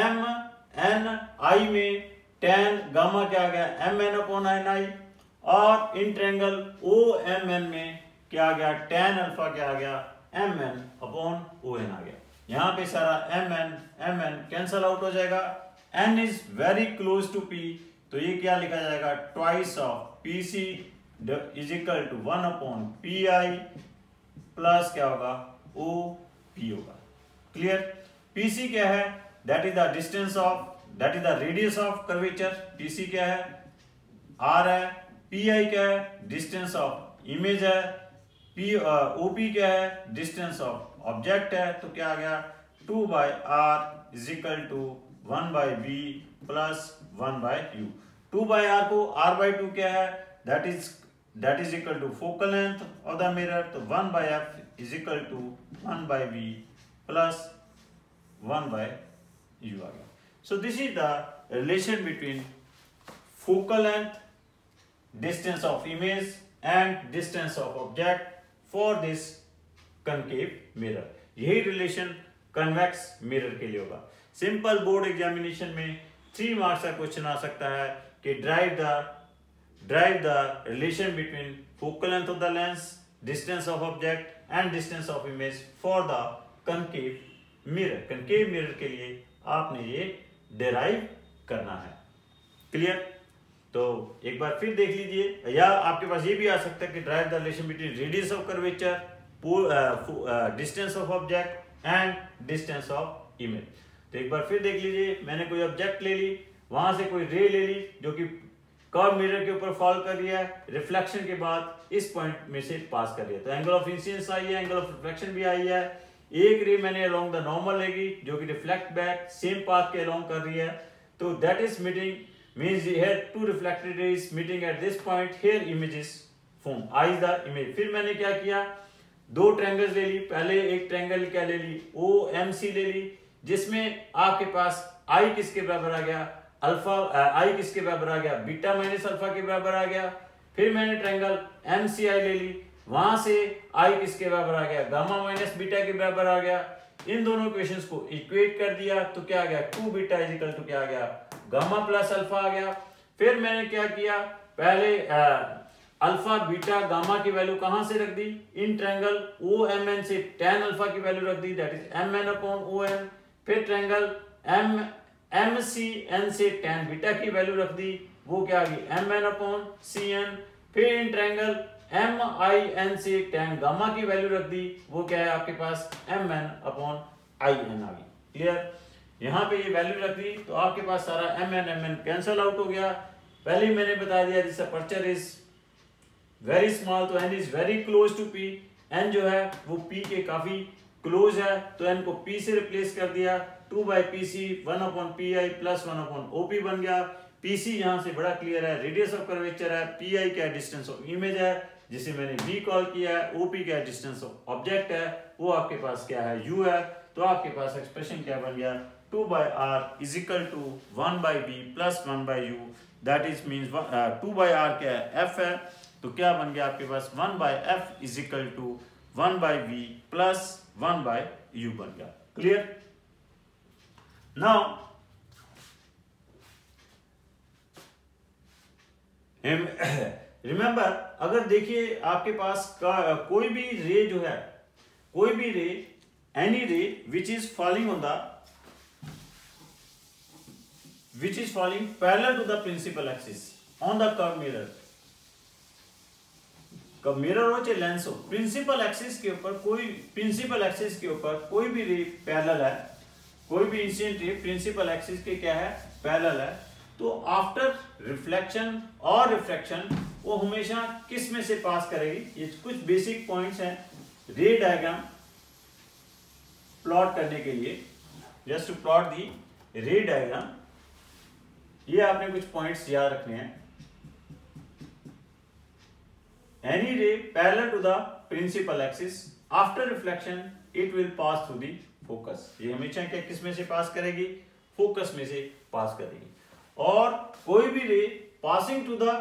MNI में tan गामा क्या आ गया, mn अपॉन ni। और इन ट्रायंगल OMN में क्या आ गया, tan अल्फा क्या आ गया, mn अपॉन on आ गया। यहाँ पे सारा mn कैंसल आउट हो जाएगा, n is very close to p, तो ये क्या लिखा जाएगा, twice of pc is equal to 1 upon pi plus क्या होगा, OP होगा, क्लियर। pc क्या है, that is the distance of, that is the radius of curvature, pc क्या है, r है, pi क्या है, डिस्टेंस ऑफ इमेज है, OP क्या है, डिस्टेंस ऑफ ऑब्जेक्ट है, तो क्या आ गया, 2/r is equal to 1/b plus 1/u। 2/r को r/2 क्या है, that is equal to focal length of the mirror, तो 1/f is equal to 1/b plus 1/u आ गया। So this is the relation between focal length, distance of image and distance of object for this concave mirror. यही रिलेशन कन्वेक्स मिरर के लिए होगा। सिंपल बोर्ड एग्जामिनेशन में 3 मार्क्स का क्वेश्चन आ सकता है कि drive the relation between focal length of the lens, distance of object and distance of image for the concave mirror. Concave mirror के लिए आपने ये डिराइव करना है, क्लियर। तो एक बार फिर देख लीजिए, या आपके पास ये भी आ सकता है कि drive the relation between radius of curvature, distance of object and distance of image. तो एक बार फिर देख लीजिए, मैंने कोई ऑब्जेक्ट ले ली, वहां से कोई रे ले ली जो कि कर्व मिरर के ऊपर फॉल कर रही है, रिफ्लेक्शन के बाद इस पॉइंट में से पास कर रही है, तो एंगल ऑफ इंसिडेंस आई है, एंगल ऑफ रिफ्लेक्शन भी आई है। एक रे मैंने अलोंग द नॉर्मल लेगी जो कि रिफ्लेक्ट बैक सेम पाथ के अलोंग कर रही है, तो that is meeting means here two reflected rays meeting at this point, here image is formed, I is the image। फिर मैंने क्या किया, 2 ट्रायंगल्स ले ली, पहले एक ट्रायंगल क्या ले ली, OMC ले ली, जिसमें आपके पास I किसके बराबर आ गया, अल्फा, I किसके बराबर आ गया, बीटा माइनस अल्फा के बराबर आ गया। फिर मैंने ट्रायंगल MCI ले ली, वहां से I किसके बराबर आ गया, गामा माइनस बीटा के बराबर आ गया। इन दोनों इक्वेशंस को इक्वेट कर दिया तो क्या आ गया, 2 बीटा इज इक्वल टू क्या आ गया, गामा प्लस अल्फा आ गया। फिर मैंने क्या किया, पहले अल्फा बीटा गामा की वैल्यू कहां से रख दी, इन ट्रायंगल OMN से tan अल्फा की वैल्यू रख दी, that is mn upon ON। फिर ट्रायंगल MCN से tan बीटा की वैल्यू रख दी, वो क्या आ गई, mn अपॉन CN। फिर इन ट्रायंगल MIN से tan गामा की वैल्यू रख दी, वो क्या है आपके पास, mn अपॉन IN आ गई, क्लियर। यहाँ पे ये वैल्यू रख दी तो आपके पास सारा mn कैंसल आउट हो गया। पहले ही मैंने बता दिया this aperture is very small, तो n is very close to p, n जो है वो p के काफी क्लोज है, तो n को p से रिप्लेस कर दिया, 2/pc 1 upon pi plus 1 upon OP बन गया। pc यहाँ से बड़ा क्लियर है, रेडियस ऑफ कर्वेचर है, pi क्या डिस्टेंस ऑफ इमेज है जिसे मैंने v कॉल किया है, OP क्या डिस्टेंस ऑफ ऑब्जेक्ट है, वो आपके पास क्या है, u है। तो आपके पास एक्सप्रेशन क्या बन गया, 2/r is equal to 1/b plus 1/u, that is means 2/r क्या है, f है, तो क्या बन गया आपके पास, 1/f is equal to 1/v plus 1/u बन गया, क्लियर। नाउ रिमेंबर, अगर देखिए आपके पास कोई भी रे जो है, कोई भी रे any ray which is falling parallel to the principal axis on the curved mirror. कब मिरर हो चाहे लेंस हो, प्रिंसिपल एक्सिस के ऊपर कोई भी रे पैरेलल है, कोई भी इंसिडेंट रे प्रिंसिपल एक्सिस के क्या है, पैरेलल है, तो आफ्टर रिफ्लेक्शन और रिफ्रैक्शन वो हमेशा किस में से पास करेगी। ये कुछ बेसिक पॉइंट्स हैं रे डायग्राम प्लॉट करने के लिए। जस्ट टू प्लॉट दी रे डायग्राम, ये आपने कुछ पॉइंट्स याद रखने हैं। Any ray parallel to the principal axis after reflection it will pass through the focus। ये हमेशा क्या किस में से पास करेगी, फोकस में से पास करेगी। और कोई भी रे पासिंग टू द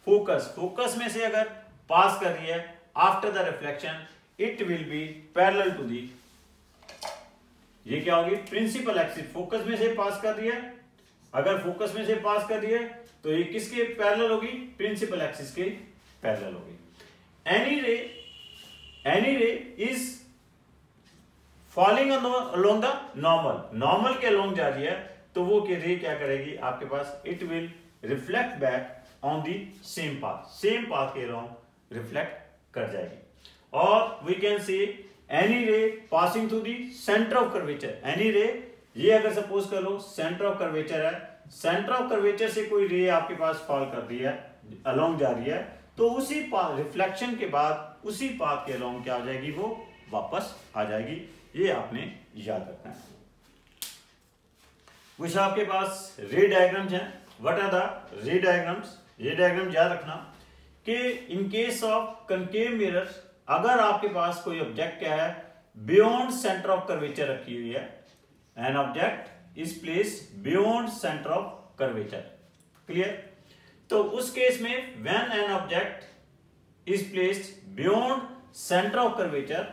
फोकस में से अगर पास कर रही है after the reflection it will be parallel to the, ये क्या होगी, प्रिंसिपल एक्सिस। फोकस में से पास कर रही है, अगर फोकस में से पास कर रही है तो ये किसके पैरेलल होगी, प्रिंसिपल एक्सिस के पैरेलल होगी। Any ray is falling along the normal के along जा रही है, तो वो के रे क्या करेगी आपके पास, it will reflect back on the same path के along reflect कर जाएगी। और we can say any ray passing through the center of curvature। any ray, ये अगर सपोज कर लो सेंटर ऑफ कर्वेचर है, सेंटर ऑफ कर्वेचर से कोई रे आपके पास फॉल कर रही है, अलोंग जा रही है, तो उसी रिफ्लेक्शन के बाद उसी पाथ के अलोंग क्या हो जाएगी, वो वापस आ जाएगी। ये आपने याद रखना है। कुछ आपके पास रे डायग्राम्स हैं। What are the ray diagrams? ये डायग्राम याद रखना कि in case of concave mirror, अगर आपके पास कोई ऑब्जेक्ट क्या है, बियॉन्ड सेंटर ऑफ कर्वेचर रखी हुई है, an object is placed beyond center of curvature. Clear? तो उस केस में when an object is placed beyond center of curvature,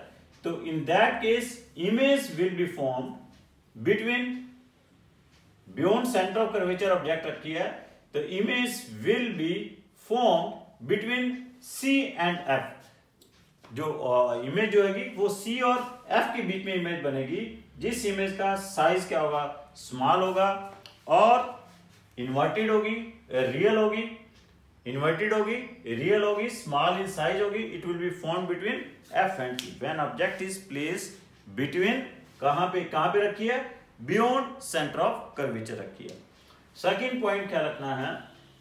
तो in that case image will be form between, beyond center of curvature object रखी है, तो image will be form between C and F. जो इमेज जो होगी वो सी और एफ के बीच में इमेज बनेगी, जिस इमेज का साइज क्या होगा, स्मॉल होगा और इन्वर्टेड होगी, रियल होगी, इन्वर्टेड होगी, रियल होगी, स्मॉल इन साइज होगी। It will be form between F and see when object is placed between, कहां पे रखी है, बियॉन्ड सेंटर ऑफ कर्वेचर रखी है। सेकंड पॉइंट क्या रखना है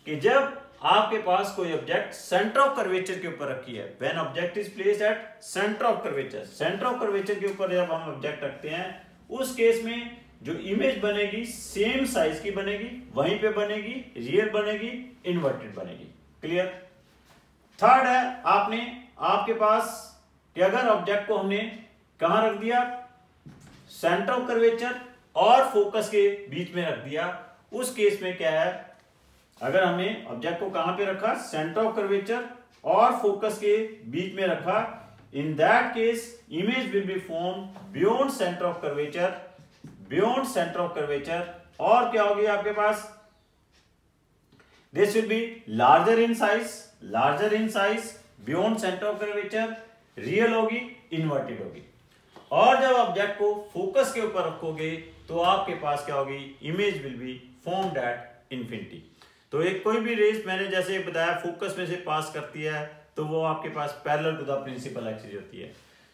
कि जब आपके पास कोई ऑब्जेक्ट सेंटर ऑफ कर्वेचर के ऊपर रखी है, when object is placed at centre of curvature, centre of curvature के ऊपर जब हम ऑब्जेक्ट रखते हैं, उस केस में जो इमेज बनेगी सेम साइज की बनेगी, वहीं पे बनेगी, रियल बनेगी, इन्वर्टेड बनेगी। क्लियर? थर्ड है आपके पास कि अगर ऑब्जेक्ट को हमने कहां रख दिया, सेंटर ऑफ कर्वेचर और फोकस के बीच में रख दिया, उस केस में क्या है, अगर हमने ऑब्जेक्ट को कहां पे रखा, सेंटर ऑफ कर्वेचर और फोकस के बीच में रखा, in that case image will be form beyond center of curvature, beyond center of curvature, और क्या होगी आपके पास, this will be larger in size, beyond center of curvature, real होगी, इन्वर्टेड होगी। और जब ऑब्जेक्ट को फोकस के ऊपर रखोगे तो आपके पास क्या होगी, image will be formed at infinity. तो एक कोई भी रेस मैंने जैसे बताया फोकस में से पास करती है, तो वो आपके पास parallel to the principal axis होती है।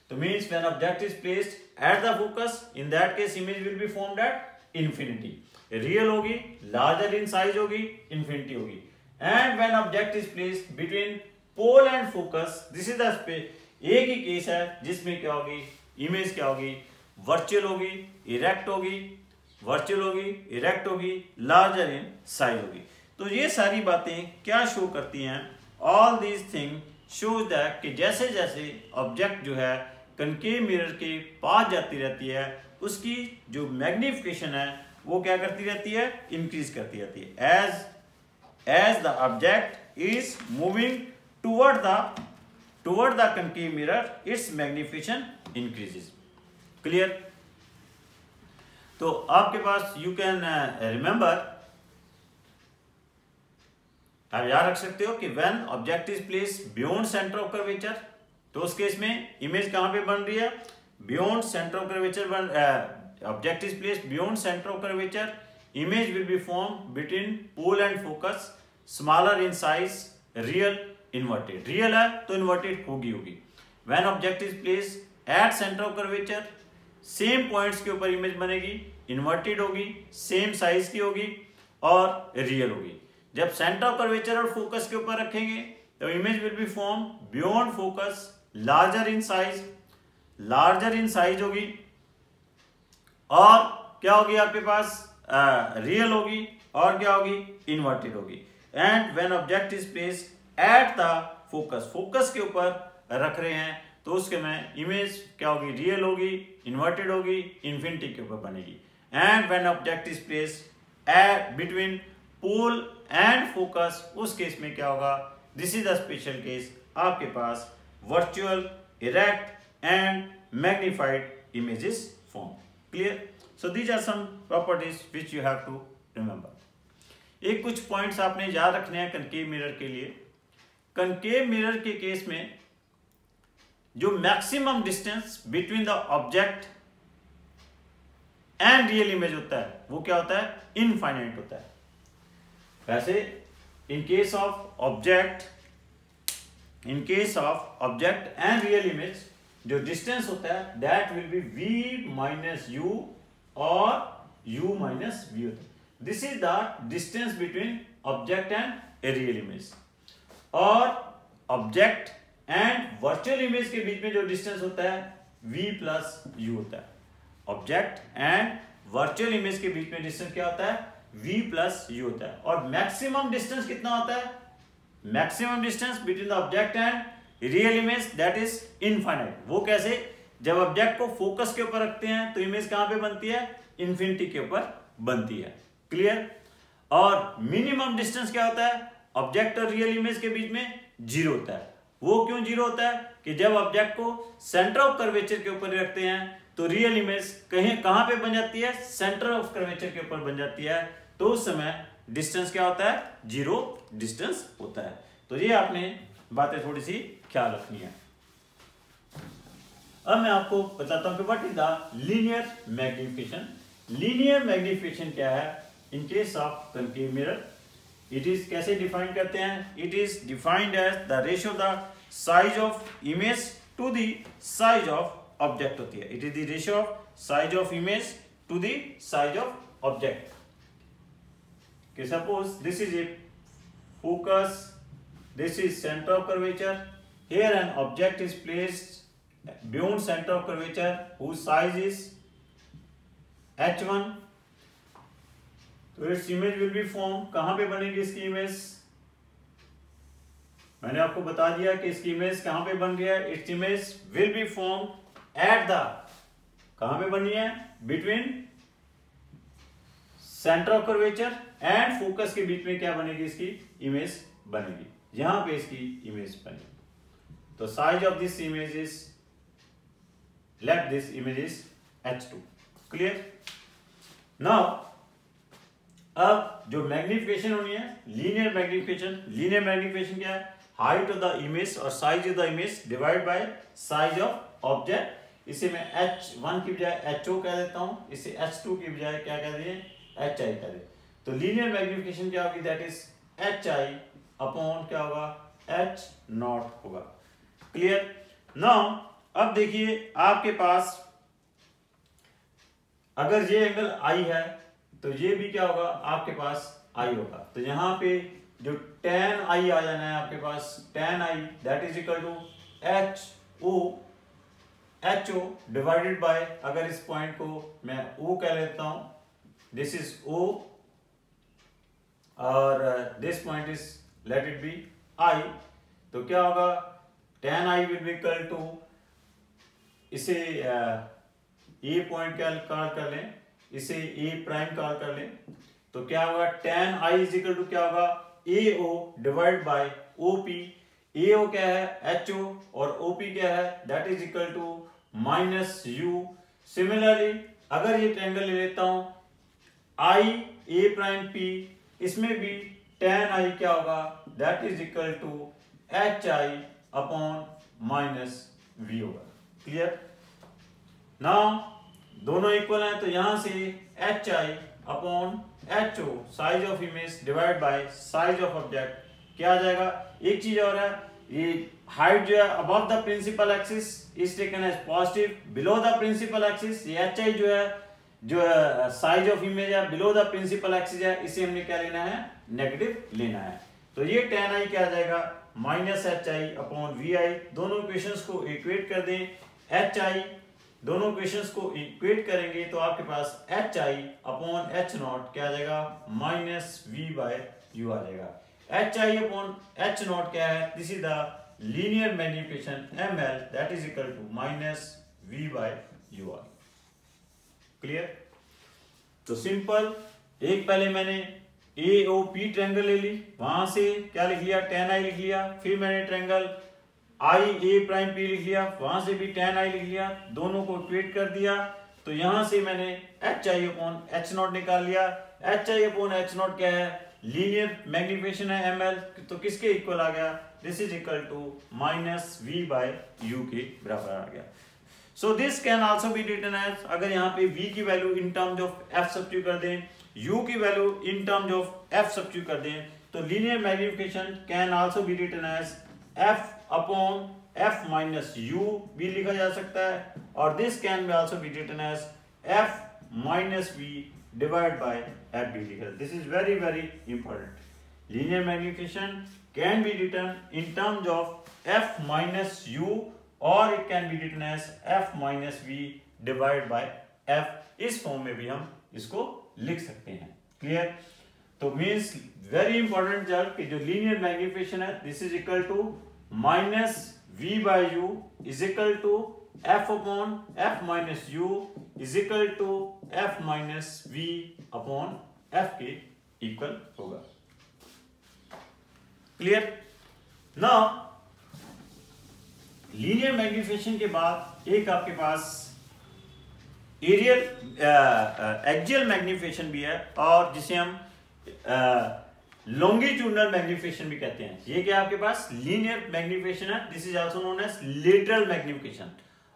तो means when object is placed at the focus, in that case image will be formed at infinity, real होगी, लार्जर इन साइज होगी, इंफिनिटी होगी। And when object is placed between pole and focus, this is the space, एक ही केस है जिसमें क्या होगी, इमेज क्या होगी, वर्चुअल होगी, इरेक्ट होगी, वर्चुअल होगी, इरेक्ट होगी, लार्जर इन साइज होगी। तो ये सारी बातें क्या शो करती हैं, all these thing shows that कि जैसे जैसे ऑब्जेक्ट जो है कनकेव मिरर के पास जाती रहती है, उसकी जो मैग्निफिकेशन है वो क्या करती रहती है, इंक्रीज करती रहती है। As the object is moving toward the concave mirror, its magnification increases. Clear? तो आपके पास यू कैन रिमेंबर, आप याद रख सकते हो कि when object is placed beyond center of curvature, तो उस केस में इमेज कहां पे बन रही है, beyond center of curvature, when object is placed beyond center of curvature, image will be formed between pole and focus, smaller in size, real, inverted. real है तो inverted होगी. when object is placed at center of curvature, same points के ऊपर इमेज बनेगी, इन्वर्टेड होगी, सेम साइज की होगी और रियल होगी. जब सेंटर ऑफ कर्वेचर और फोकस के ऊपर रखेंगे तो image will be form beyond focus, larger in size होगी और क्या होगी आपके पास, रियल होगी और क्या होगी, इन्वर्टेड होगी. And when object is placed at the focus के ऊपर रख रहे हैं तो उसके में इमेज क्या होगी, रियल होगी, इन्वर्टेड होगी, इन्फिनिटी के ऊपर बनेगी. And when object is placed at between pole and focus, उस केस में क्या होगा, this is the special case, आपके पास virtual, erect and magnified images form. Clear? So these are some properties which you have to remember. एक कुछ पॉइंट्स आपने याद रखने हैं कनकेव मिरर के लिए. कनकेव मिरर के केस में जो maximum distance between the object and real image होता है वो क्या होता है, इनफाइनाइट होता है. वैसे इन case of object and real image जो डिस्टेंस होता है that will B v minus u और u माइनस v होता है. This is the distance between object and a real image. और ऑब्जेक्ट एंड वर्चुअल इमेज के बीच में जो डिस्टेंस होता है v प्लस u होता है. ऑब्जेक्ट एंड वर्चुअल इमेज के बीच में डिस्टेंस क्या होता है, v प्लस u होता है. और मैक्सिमम डिस्टेंस कितना होता है, maximum distance between the object and real image that is infinite. वो कैसे, जब ऑब्जेक्ट को फोकस के ऊपर रखते हैं तो इमेज कहां पे बनती है, इन्फिनिटी के ऊपर बनती है. क्लियर? और मिनिमम डिस्टेंस क्या होता है, ऑब्जेक्ट और रियल इमेज के बीच में 0 होता है. वो क्यों 0 होता है कि जब ऑब्जेक्ट को सेंटर ऑफ कर्वेचर के ऊपर रखते हैं तो रियल इमेज कहां पे बन जाती है, सेंटर ऑफ कर्वेचर के ऊपर बन जाती है. तो उस समय डिस्टेंस क्या होता है, 0 डिस्टेंस होता है. तो ये आपने बातें थोड़ी सी ख्याल रखनी है. अब मैं आपको बताता हूं कि what is the linear magnification. Linear magnification क्या है in case of concave mirror. It is कैसे डिफाइन करते हैं, it is defined as the ratio the size of image to the size of object होती है. It is the ratio of size of image to the size of object. कि suppose this is a focus, this is center of curvature. Here an object is placed beyond center of curvature whose size is h1. तो its image will be formed. कहां पे बनेगी इसकी इमेज, मैंने आपको बता दिया कि इसकी इमेज कहां पे बन गया. its image will be formed at the, कहां पे बनी है, between centre of curvature and focus के बीच में क्या बनेगी, इसकी इमेज बनेगी. यहां पे इसकी इमेज बनेगी. तो size of this image is, let this image is h2. Clear? Now अब जो मैग्निफिकेशन होनी है, लीनियर मैग्निफिकेशन. लीनियर मैग्निफिकेशन क्या है, हाइट ऑफ द इमेज और size of the image divide by size of object. इसे मैं h1 की बजाय ho कह देता हूं, इसे h2 की बजाय क्या कह दिए, hi कह दे. तो लीनियर मैग्निफिकेशन क्या होगी, दैट इज hi अपॉन क्या होगा, h0 होगा. क्लियर? नाउ अब देखिए आपके पास अगर ये एंगल I है तो ये भी क्या होगा, आपके पास I होगा. तो यहां पे जो tan I आ जाना है आपके पास, tan I that is equal to ho divided by, अगर इस पॉइंट को मैं O कह लेता हूं, दिस इज O और this point is let it be I. तो क्या होगा, tan I will be equal to, इसे ए पॉइंट क्या कॉल कर लें, इसे ए प्राइम कॉल कर लें. तो क्या होगा, tan I is equal to क्या होगा, AO divide by OP. AO क्या है, HO और OP क्या है, that is equal to minus U. Similarly अगर ये ट्रायंगल ले लेता हूं I A प्राइम P, इसमें भी tan I क्या होगा, that is equal to HI upon minus V होगा. क्लियर? नाउ दोनों इक्वल हैं तो यहां से H I upon H O size of image divide by size of object क्या आ जाएगा। एक चीज और है, ये हाइट जो है above the principal axis is taken as positive, below the principal axis ये एच आई जो है साइज ऑफ इमेज है बिलो द प्रिंसिपल एक्सिस है, इसे हमने क्या लेना है, नेगेटिव लेना है। तो ये tan i क्या आ जाएगा, minus H I upon V I. दोनों इक्वेशंस को इक्वेट कर दें, एच आई दोनों इक्वेशंस को इक्वेट करेंगे तो आपके पास H I upon H not क्या आ जाएगा, माइनस वी बाय यू आ जाएगा। H I upon H not क्या है, this is the linear magnification M L that is equal to minus V by U R. Clear. तो सिंपल, एक पहले मैंने ए ओ पी ट्रायंगल ले ली, वहां से क्या लिख लिया, tan i लिख लिया। फिर मैंने ट्रायंगल आई ए प्राइम पी लिख लिया, वहां से भी tan i लिख लिया, दोनों को इक्वेट कर दिया। तो यहां से मैंने H I upon H nought निकाल लिया। H I upon H not क्या है, लीनियर मैग्निफिकेशन है एम एल, तो किसके इक्वल आ गया, this is equal to minus V by U के बराबर आ गया। So this can also be written as, अगर यहाँ पे v की value in terms of f substitute कर दें, u की value in terms of f substitute कर दें, तो linear magnification can also be written as f upon f minus u भी लिखा जा सकता है, और this can be also be written as f minus v divide by f भी लिखा। This is very very important. Linear magnification can be written in terms of f minus u or it can be written as f minus v divided by f, इस फॉर्म में भी हम इसको लिख सकते हैं। क्लियर। तो मींस वेरी इंपॉर्टेंट जब कि जो लीनियर मैग्निफिकेशन है this is equal to minus v by u is equal to f upon f minus u is equal to f minus v upon f के इक्वल होगा। क्लियर। नाउ लीनियर मैग्निफिकेशन के बाद एक आपके पास एरियल एक्सियल मैग्निफिकेशन भी है, और जिसे हम लॉन्गिट्यूडनल मैग्निफिकेशन भी कहते हैं। ये क्या आपके पास लीनियर मैग्निफिकेशन है, this is also known as lateral magnification,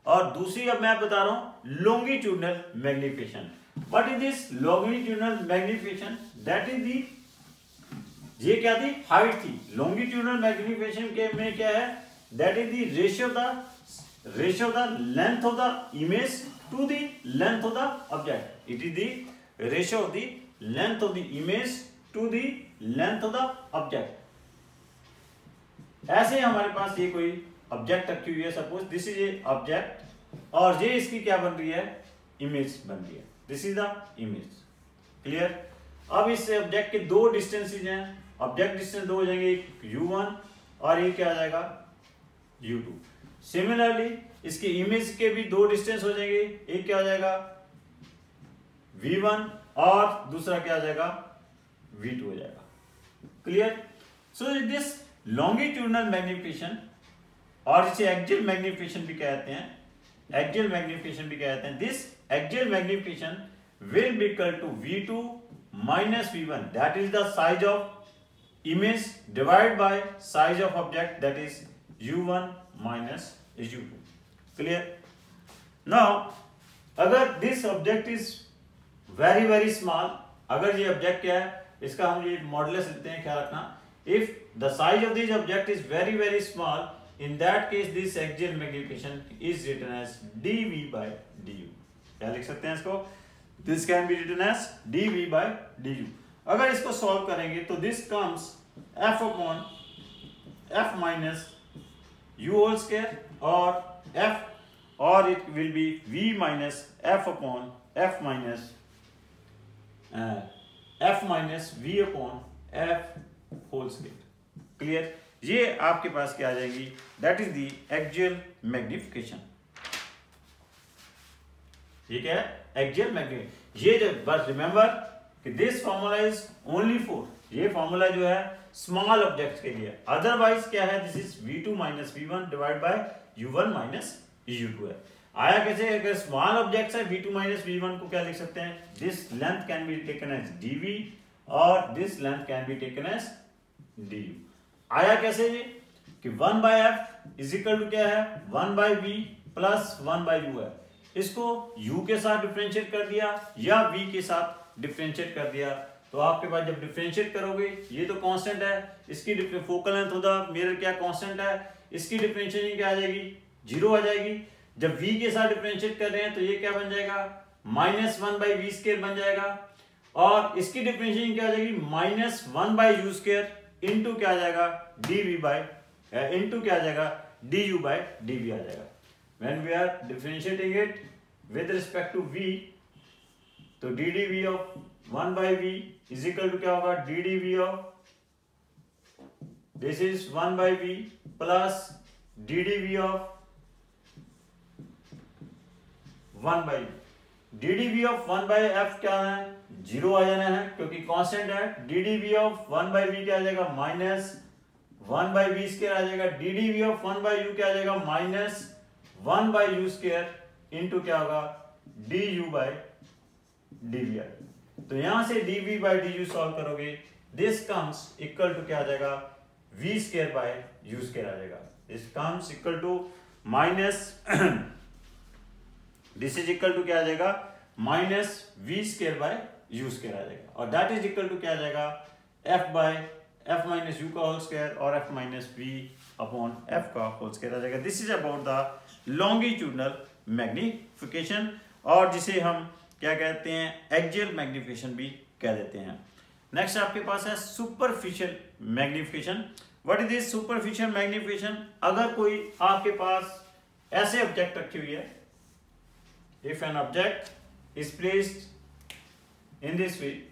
और दूसरी अब मैं बता रहा हूं longitudinal magnification. What is this longitudinal magnification, that is the, ये क्या थी, हाइट थी। लॉन्गिट्यूडनल मैग्निफिकेशन के में क्या है, that is the ratio of the length of the image to the length of the object. It is the ratio of the length of the image to the length of the object. ऐसे हमारे पास ये कोई ऑब्जेक्ट रखी हुई है, suppose this is A object, और ये इसकी क्या बन रही है, इमेज बन रही है, this is the image. Clear. अब इस ऑब्जेक्ट के दो डिस्टेंसेज हैं, ऑब्जेक्ट डिस्टेंस दो हो जाएंगे, एक u1 और ये क्या आ जाएगा u2। सिमिलरली इसके इमेज के भी दो डिस्टेंस हो जाएंगे, एक क्या हो जाएगा v1 और दूसरा क्या आ जाएगा v2 हो जाएगा। Clear. So this longitudinal magnification, और इसे एक्सियल मैग्निफिकेशन भी कहते हैं, एक्सियल मैग्निफिकेशन भी कहते हैं। This axial magnification will be equal to v2 minus v1, that is the size of image divide by size of object, that is u1 minus u2. Clear? Now, अगर this object is very very small, अगर ये object क्या है, इसका हम ये मॉडुलस लेते हैं, ख्याल रखना, if the size of this object is very very small, in that case this axial magnification is written as dv by du. क्या लिख सकते हैं इसको, this can be written as dv by du. अगर इसको सॉल्व करेंगे तो this comes f upon f minus u whole square, और f, और it will be v minus f upon f minus v upon f whole square. Clear. ये आपके पास क्या आ जाएगी, that is the axial magnification. ये क्या है, एक्सियल मैग्निफिकेशन। ये जब बस रिमेंबर कि this formula is only for, ये फॉर्मूला जो है स्मॉल ऑब्जेक्ट्स के लिए, अदरवाइज क्या है, this is v2 minus v1 divide by u1 minus u2 है। आया कैसे, अगर स्मॉल ऑब्जेक्ट्स है v2 माइनस v1 को क्या लिख सकते हैं, this length can be taken as dv और this length can be taken as du। आया कैसे ये कि 1 by f is equal to क्या है, 1 by v plus 1 by u है। इसको u के साथ डिफरेंशिएट कर दिया या v के साथ डिफरेंशिएट कर दिया, तो आपके पास जब डिफरेंशिएट करोगे ये तो कांस्टेंट है, इसकी focal length of the mirror क्या कांस्टेंट है, इसकी डिफरेंशिएशन क्या आ जाएगी 0 आ जाएगी। जब v के साथ डिफरेंशिएट कर रहे हैं तो ये क्या बन जाएगा -1/v² बन जाएगा, और इसकी डिफरेंशिएशन क्या आ जाएगी -1/u² इनटू क्या आ जाएगा इनटू क्या आ जाएगा du/dv आ जाएगा। When we are differentiating it with respect to v, तो ddv of 1/v is equal to क्या होगा ddv of this is 1/v plus ddv of 1/v। ddv of 1/f क्या है 0 आ जाना है क्योंकि कांस्टेंट है। ddv of 1/v क्या आ जाएगा -1/v² आ जाएगा। ddv of 1/u क्या आ जाएगा -1/u² इनटू क्या होगा du/dv। तो यहां से dv/du सॉल्व करोगे, दिस कम्स इक्वल टू क्या आ जाएगा v²/u² आ जाएगा। This comes equal to this is equal to क्या आ जाएगा -v²/u² आ जाएगा, और दैट इज इक्वल टू क्या आ जाएगा f/f - u का होल स्क्वायर और f - v/f का होल स्क्वायर आ जाएगा। This is about the longitudinal magnification, और जिसे हम क्या कहते हैं एक्सियल मैग्निफिकेशन भी कह देते हैं। नेक्स्ट आपके पास है superficial magnification. What is this superficial magnification? अगर कोई आपके पास ऐसे ऑब्जेक्ट रखी हुई है, if N object is placed in this way,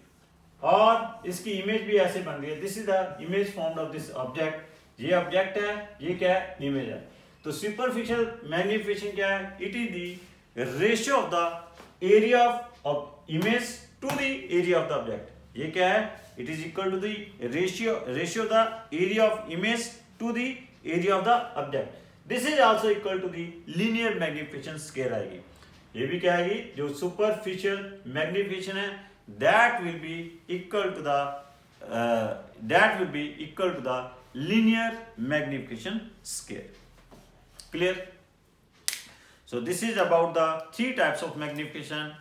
और इसकी इमेज भी ऐसे बन रही है, this is the image formed of this object. ये ऑब्जेक्ट है, ये क्या है इमेज है। तो सुपरफिशियल मैग्निफिकेशन क्या है? It is the ratio of the area of image to the area of the object. ये क्या है? It is equal to the ratio the area of image to the area of the object. This is also equal to the linear magnification scale आएगी। ये भी क्या आएगी? जो सुपरफिशियल मैग्निफिकेशन है that will be equal to the linear magnification scale. Clear? So this is about the three types of magnification.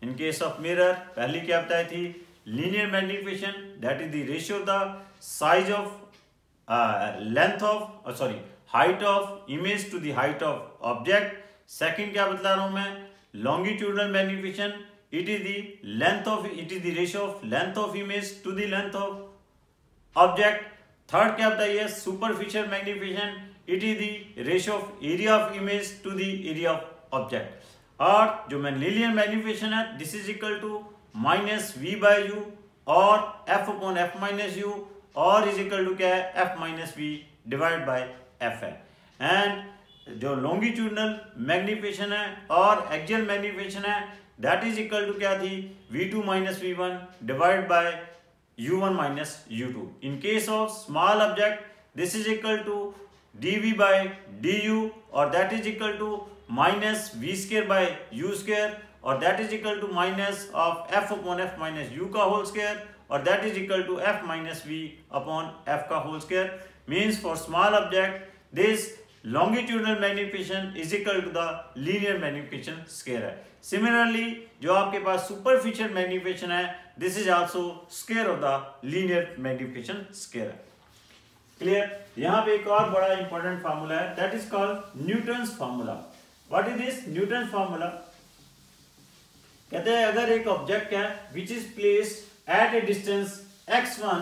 In case of mirror, पहली क्या बताई थी? Linear magnification, that is the ratio of the size of height of image to the height of object. Second क्या बता रहा हूं मैं? Longitudinal magnification, it is the ratio of length of image to the length of object. Third क्या बताइए? Superficial magnification, it is the ratio of area of image to the area of object. और जो मैं linear magnification है, this is equal to -v/u और f/f - u, और is equal to क्या है f - v divided by f है। एंड जो longitudinal magnification है और axial magnification है, that is equal to क्या थी? v2 - v1 divided by u1 - u2. In case of small object, this is equal to dv/du, or that is equal to -v²/u², or that is equal to minus of f/f - u का whole square, or that is equal to f - v/f का whole square. Means for small object, this longitudinal magnification is equal to the linear magnification square है। Similarly, जो आपके पास superficial magnification है, this is also square of the linear magnification square है। Clear? यहाँ पे एक और बड़ा important formula है, that is called Newton's formula. What is this Newton's formula? कहते हैं अगर एक ऑब्जेक्ट है which is placed at a distance x1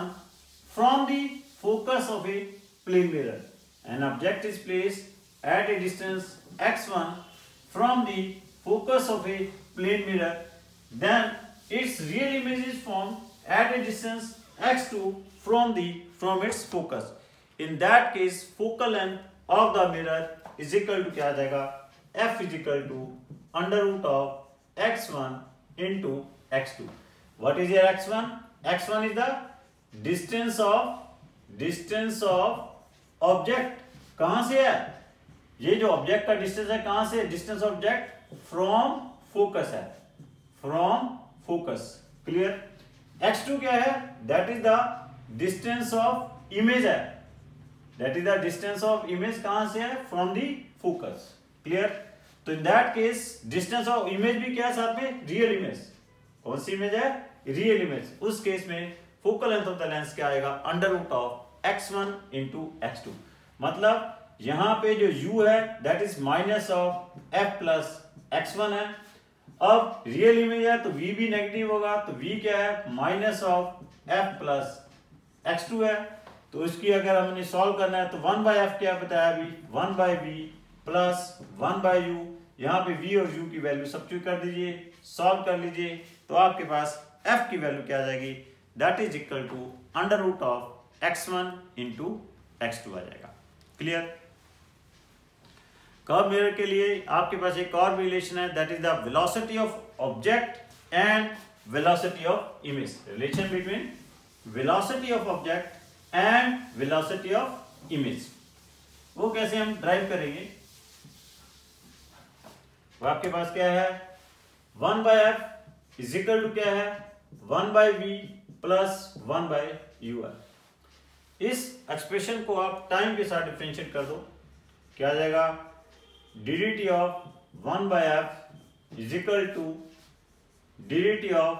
from the focus of a plane mirror. An object is placed at a distance x1 from the focus of a plane mirror, then its real image is formed at a distance x2 from its focus. In that case, focal length of the mirror is equal to क्या आ जाएगा? F is equal to √ of x1 into x2. What is your x1? x1 is the distance of object. कहां से है? ये जो ऑब्जेक्ट का डिस्टेंस है कहां से? डिस्टेंस ऑब्जेक्ट फ्रॉम फोकस है, फ्रॉम फोकस। क्लियर? x2 क्या है? That is the distance of image है, that is the distance of image कहां से है? From the focus. क्लियर? तो in that case distance of image भी क्या है साथ में, रियल इमेज। कौन सी इमेज है, रियल इमेज। उस केस में focal length of the lens क्या आएगा, under root of x1 into x2। मतलब यहां पे जो u है that is minus of f plus x1 है। अब रियल इमेज है तो v भी नेगेटिव होगा, तो v क्या है, minus of f plus x2 है। तो इसकी अगर हमने सॉल्व करना है तो 1/f क्या बताया अभी, 1/v प्लस 1/u। यहाँ पे v और u की वैल्यू सब्स्टिट्यूट कर दीजिए, सॉल्व कर लीजिए, तो आपके पास f की वैल्यू क्या आ जाएगी, that is equal to under root of x1 into x2 आ जाएगा। क्लियर। कर्व मिरर के लिए आपके पास एक और रिलेशन है, that is the velocity of object and velocity of image. Relation between velocity of object and velocity of image, वो कैसे हम ड्राइव करेंगे। वो आपके पास क्या है, 1/f इज इक्वल टू क्या है, 1/v प्लस 1/u है। इस एक्सप्रेशन को आप टाइम के साथ डिफरेंशिएट कर दो, क्या आ जाएगा, dt of 1/f is equal to dt of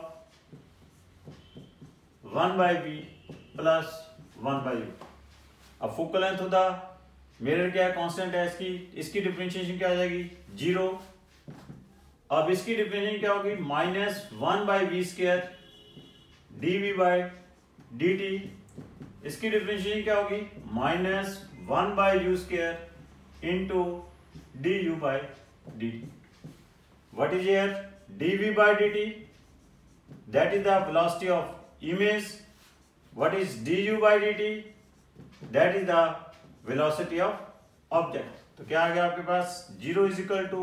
1/v plus 1/u। अब फोकल लेंथ होता मिरर क्या है, कांस्टेंट है, इसकी डिफरेंशिएशन क्या आ जाएगी, 0। अब इसकी डिफरेंशिएशन क्या होगी, माइनस 1/v स्क्वायर dv/dt। इसकी डिफरेंशिएशन क्या होगी, minus 1/u square into du/dt। What is here, dv/dt that is the velocity of image. What is du/dt? That is the velocity of object. तो क्या आ गया आपके पास, 0 is equal to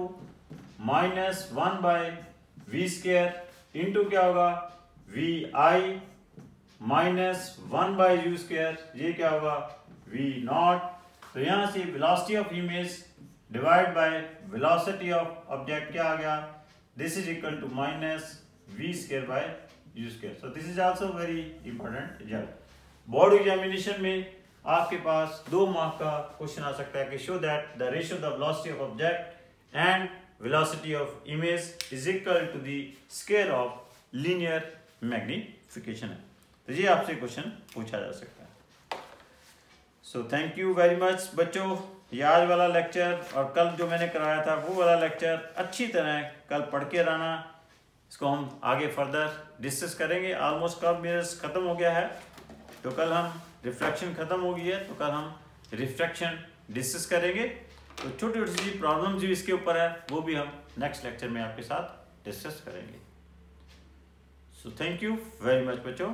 minus 1/v square into क्या होगा, vi माइनस 1/u स्क्वायर, ये क्या होगा, v नॉट। तो यहां से velocity of image divide by velocity of object क्या आ गया, this is equal to minus v square by u square. So this is also very important result. Board examination में आपके पास 2 मार्क का क्वेश्चन आ सकता है कि show that the ratio of the velocity of object and velocity of image is equal to the square of linear magnification है। तो ये आपसे क्वेश्चन पूछा जा सकता है। So thank you very much बच्चों। ये आज वाला लेक्चर और कल जो मैंने कराया था वो वाला लेक्चर अच्छी तरह कल पढ़ के रहना, इसको हम आगे फर्दर डिस्कस करेंगे। ऑलमोस्ट कर्व मिरर्स खत्म हो गया है, तो कल हम रिफ्लेक्शन खत्म हो गई है, तो कल हम रिफ्रैक्शन डिस्कस करेंगे। तो छोटी छोटी सी प्रॉब्लम जो इसके ऊपर है वो भी हम नेक्स्ट लेक्चर में आपके साथ डिस्कस करेंगे। सो थैंक यू वेरी मच बच्चों।